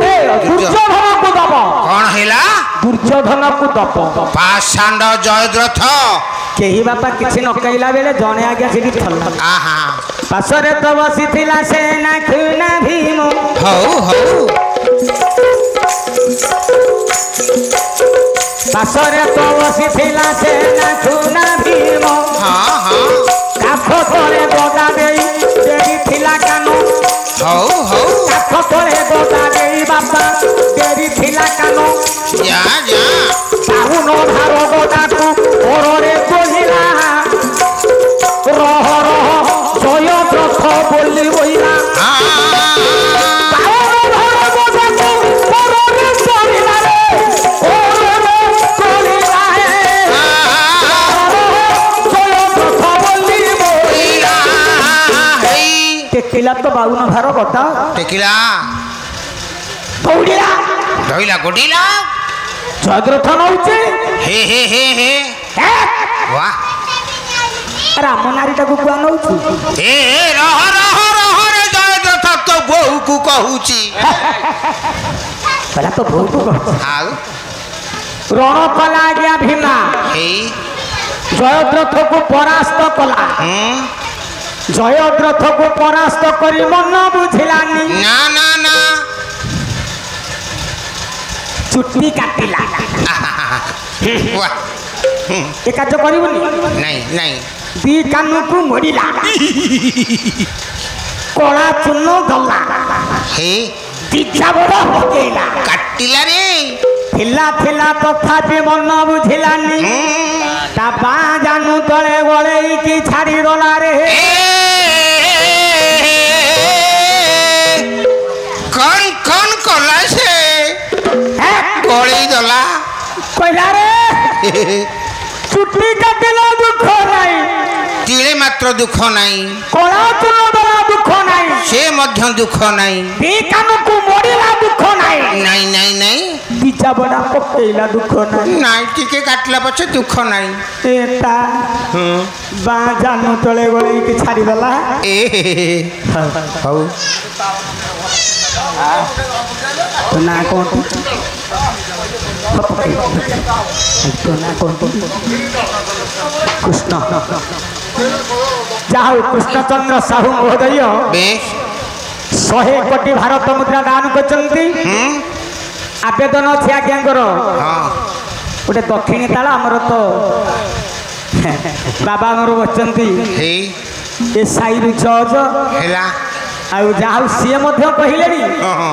ए दुर्योधन को दबा कौन हेला दुर्योधन को दबा पाषांड जयद्रथ केही बापा किछि न कहला बेले जने आज्ञा सिटी थल आहा पासरे तो बसिथिला सेना खुना भीम हौ हौ पासरे तो बसिथिला सेना खुना भीम हां हां काखो तोरे गोदा देई देरी थिला कानो हौ हौ काखो तोरे गोदा देई बापा देरी थिला कानो जा जा साहुनो धारो गोदा को ओररे कोहिला रह रह जय रथ बोली बोइला साहुनो धारो गोदा को ओररे कोहिला रे ओररे कोहिला रे जय रथ बोली बोइला हेई टेकिला तो बाउन धारो गोदा टेकिला दौड़िला धइला गोडीला जयद्रथ नौचे हे हे हे हे वाह राम नारी टाकू कुआ नौछु ए रह रह रह रे जयद्रथ तो बहु को कहूची पहला तो बहुत को आउ रण कला गया भीमा हेई जयद्रथ को परास्त कला जयद्रथ को परास्त करी मन बुझिलानी ना ना ना चुट्टी काटिला वाह ए कार्य करिबनी नहीं नहीं दी कानु को मोड़िला कोला चुन्न गला हे दिखा बड़ा होकेला काटिला रे थिला थिला तथापि मन बुझिलानी ता बा जानू तळे गळे की छाड़ी रोला रे कौन कौन कला से गड़ी दला कइला रे चुट्टी काटिला दुख नाही तिळे मात्र दुख नाही कोला चुन्न गला दुख नाही से मध्य दुख नाही दी कानु को मोड़िला दुख नाही नहीं नहीं नहीं दिचा बड़ा पकेला दुख नाही नहीं टिके काटला पछे दुख नहीं एता बा जानू तळे गळे की छाड़ी दला ए हौ तो ना कौन तो ना कौन कृष्ण जाहु कृष्णचंद्र साहू महोदय बेश 100 कोटी भारत मुद्रा दान करचंती आवेदन अछि आज्ञाकर हां गोटे दक्षिणी ताल हमर तो बाबा हमर बचंती हे ए साइरु जज हेला आउ जाहु सीए मध्य कहिलेनी हां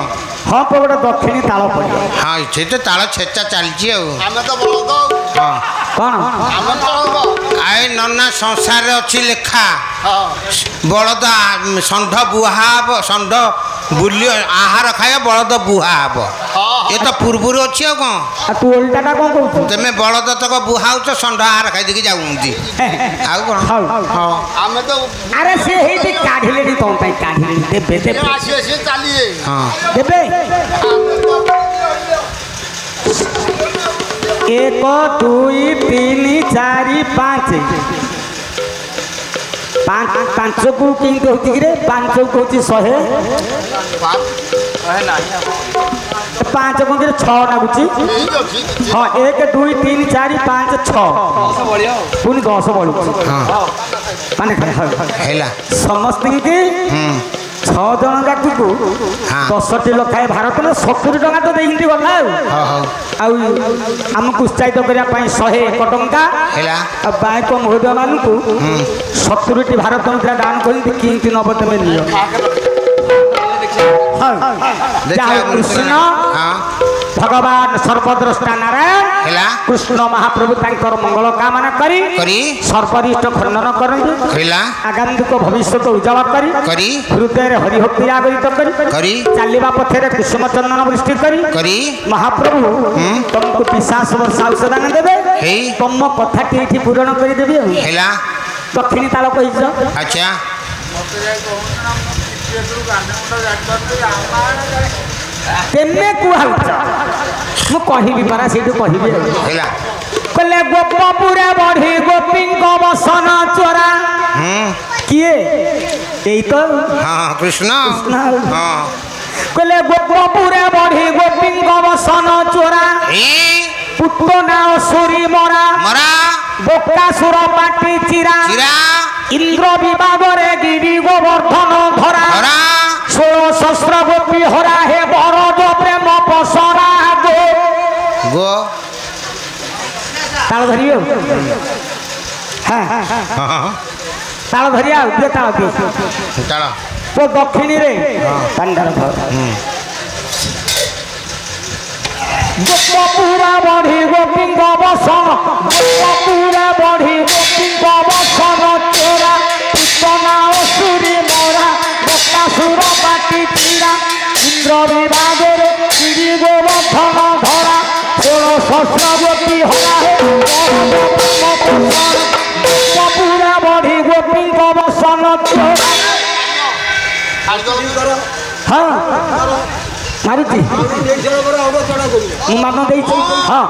हाँ तो गोटे दक्षिणी ताल पड़े हाँ से तो ताल छेचा चलची ଆମେ ତ ବଳଦ हाँ कौन ଆମେ ବଳଦ आए नना संसार अच्छी लेखा ହଁ बलद षंढ बुहा हम षंढ बुली आहार खाए बलद बुहा हम ये तो पूर्वर अच्छी कौन आ तू ओल्टाटा कौन कहू तेमे बलद तक बुहाउच षंढ आहार खाई देखी जाऊँगी आउ कौन हाँ ଆମେ ତ अरे से हेती काढिलेनी तों पई काढिलेनी देबे देबे ଆସି ଆସି ଚାଲିଏ हाँ देबे 1 2 3 4 5 5 को किंग होती रे 5 को होती 100 5 को 6 लागुची ଠିକ ଅଛି हाँ 1 2 3 4 5 6 पुनी 10 बळु हाँ माने हेला समस्त की 6 जन जाति को हाँ 10टी लखाए भारत में 70 टका तो देहिंदी गला हाँ हाँ आउ हमको उत्साहित करिया पई 101 टका हेला आ बैंक महोदय मान को 70टी भारत मुद्रा दान करती किंतु नबत में लियो हाँ देखिए कृष्ण हाँ भगवान सर्वद्रष्टा नारायण हेला कृष्ण महाप्रभु तांकर मंगल कामना करी सर्वरिष्ट खंडन करंतु हेला आगामी को भविष्य को उजाला करी हृदय हरिभक्ति जागृत करी चलवा पथे कुसुम चंदन वृष्टि करी महाप्रभु तुमको पिशाच वर्षा औषधान देवे तुम कथा टी पूरण करदेवी हेला दक्षिणी ताल कही अच्छा तेमे कुहाउच मु कहिबी परा सेठु कहिबी हेला कहले गोपपुरा बढ़ी गोपी वसन चोरा किए यही तो हाँ कृष्ण हाँ कहले गोपपुरा बढ़ी गोपी वसन चोरा पुतना असुरी मरा मरा बोकासुर पाटी चिरा चिरा इंद्र विवाद रे गिरी गोवर्धन धरा 16 सहस्र गोपी हरा हे बरद प्रेम पसरा गो ताल धरियो हाँ ताल धरिया दिए ताल दिए तो दक्षिणी रे पंडर गोपपुरा बढ़ी गोपी वसन गोपपुरा बढ़ी गोपी वसन चोरा पुतना असुरी मरा बकासुर पाटी चिरा इंद्र विवाद रे गिरी गोवर्धन धरा 16 सहस्र गोपी हरा हे गोपपुरा बढ़ी गोपी वसन चोरा हाँ मारुति मान दे हाँ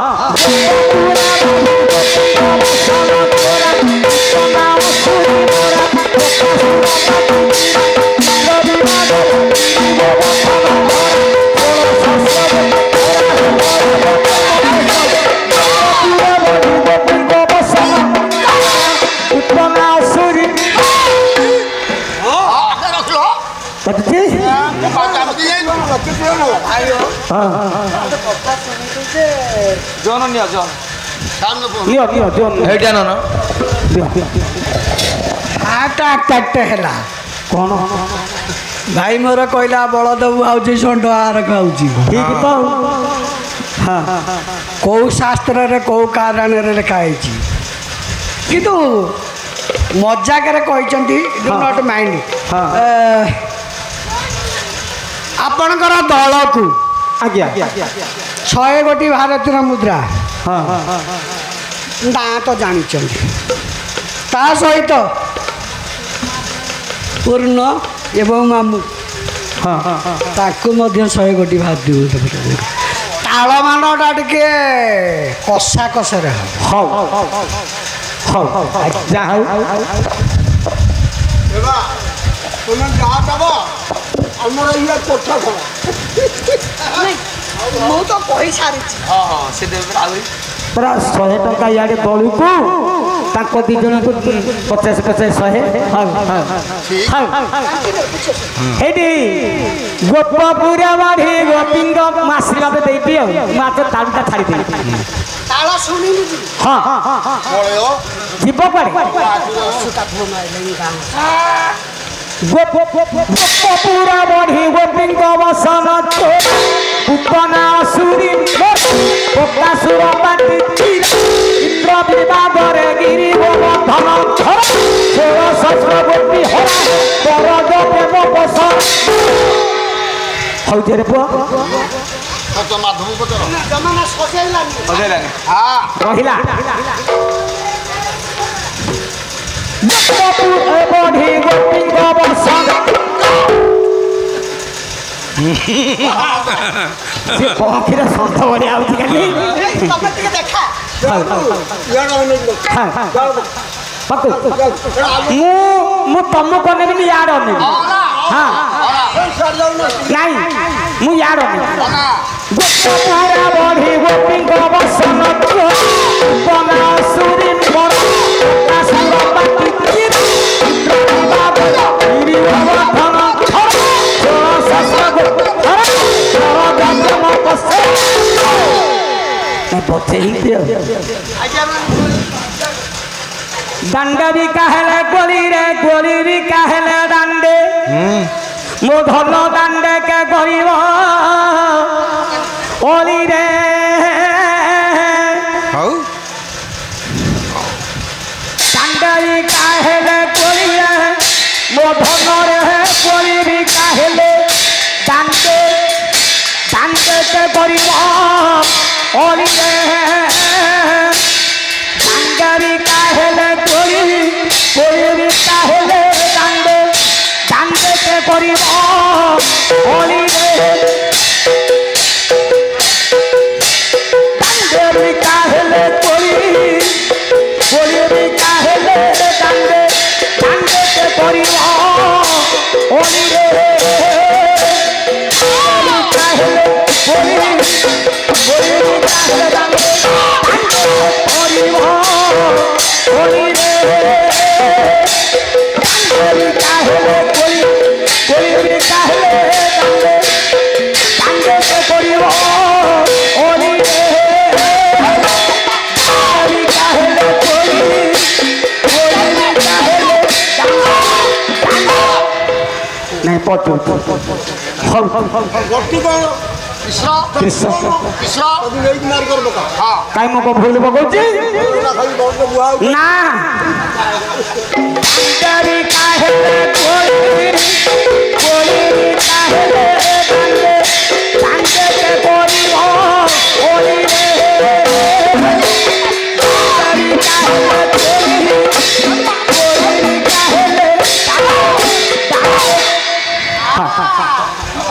कौन भाई मोर कहला बलद बुआऊँ षंड आर खाऊँ ठीक तो कौ शास्त्र कौ कारण लिखाई किंतु मजाक डू नॉट माइंड आपणकर दल को आज्ञा 100 गोटी भारतीय मुद्रा ना तो जानी ता सहित पूर्ण एवं मामू ताकू 100 गोटी भारतीय ताल मानटा टे कषा कषार तुम जहाँ दब आमर ये कोठा मु तो कही सारी पूरा 100 टंका इे तलू को दी जन को 50 100 गोपपुरा बाढ़ी गोपी आशीर्वाद देती तालुटा छाड़ी हाँ जीव गोपपुरा बढ़ी गोपी वसन पुतना असुरी बकासुर पाटी इंद्र विवाद रे गिरी गोवर्धन धरा 16 सहस्र गोपी हरा बरद प्रेम बसन हौ रे पुआ रहिला बढ़ी गोपी वसन पंखीर शब्द बढ़िया तुमको नेबी यार हाँ नहीं मु यार गोपपुरा बढ़ी गोपी वसन सुरी दंड भी कहले गोली भी कहले दंडे मो धन दंडे के गरीब ओली रे हौ दांडरी काहेले कोली रे मो धन रे कोली भी काहेले दांडे दांडे के गरीब ओली रे दांडरी काहेले कोली कोली भी काहेले दांडे दांडे के गरीब ओली रे दांडरी काहेले कोली कोली भी काहेले दांडे दांडे के गरीब ओली रे काहेले कोली कोली भी काहेले दांडे गरीब ओली रे दांडरी काहेले कोली कोली भी काहेले दांडे दांडे के गरीब ओली रे दांडरी काहेले कोली कोली भी काहेले नहीं पटू कृष्ण काई मो को भूल बगौची ना दांडरी काहेले कोली कोली भी काहेले दांडे दांडे के गरीब ओली रे दांडरी काहेले कोली कोली भी काहेले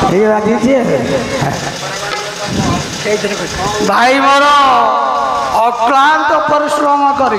ठीक है दीजिए भाई मोर अक्लांत परिश्रम करी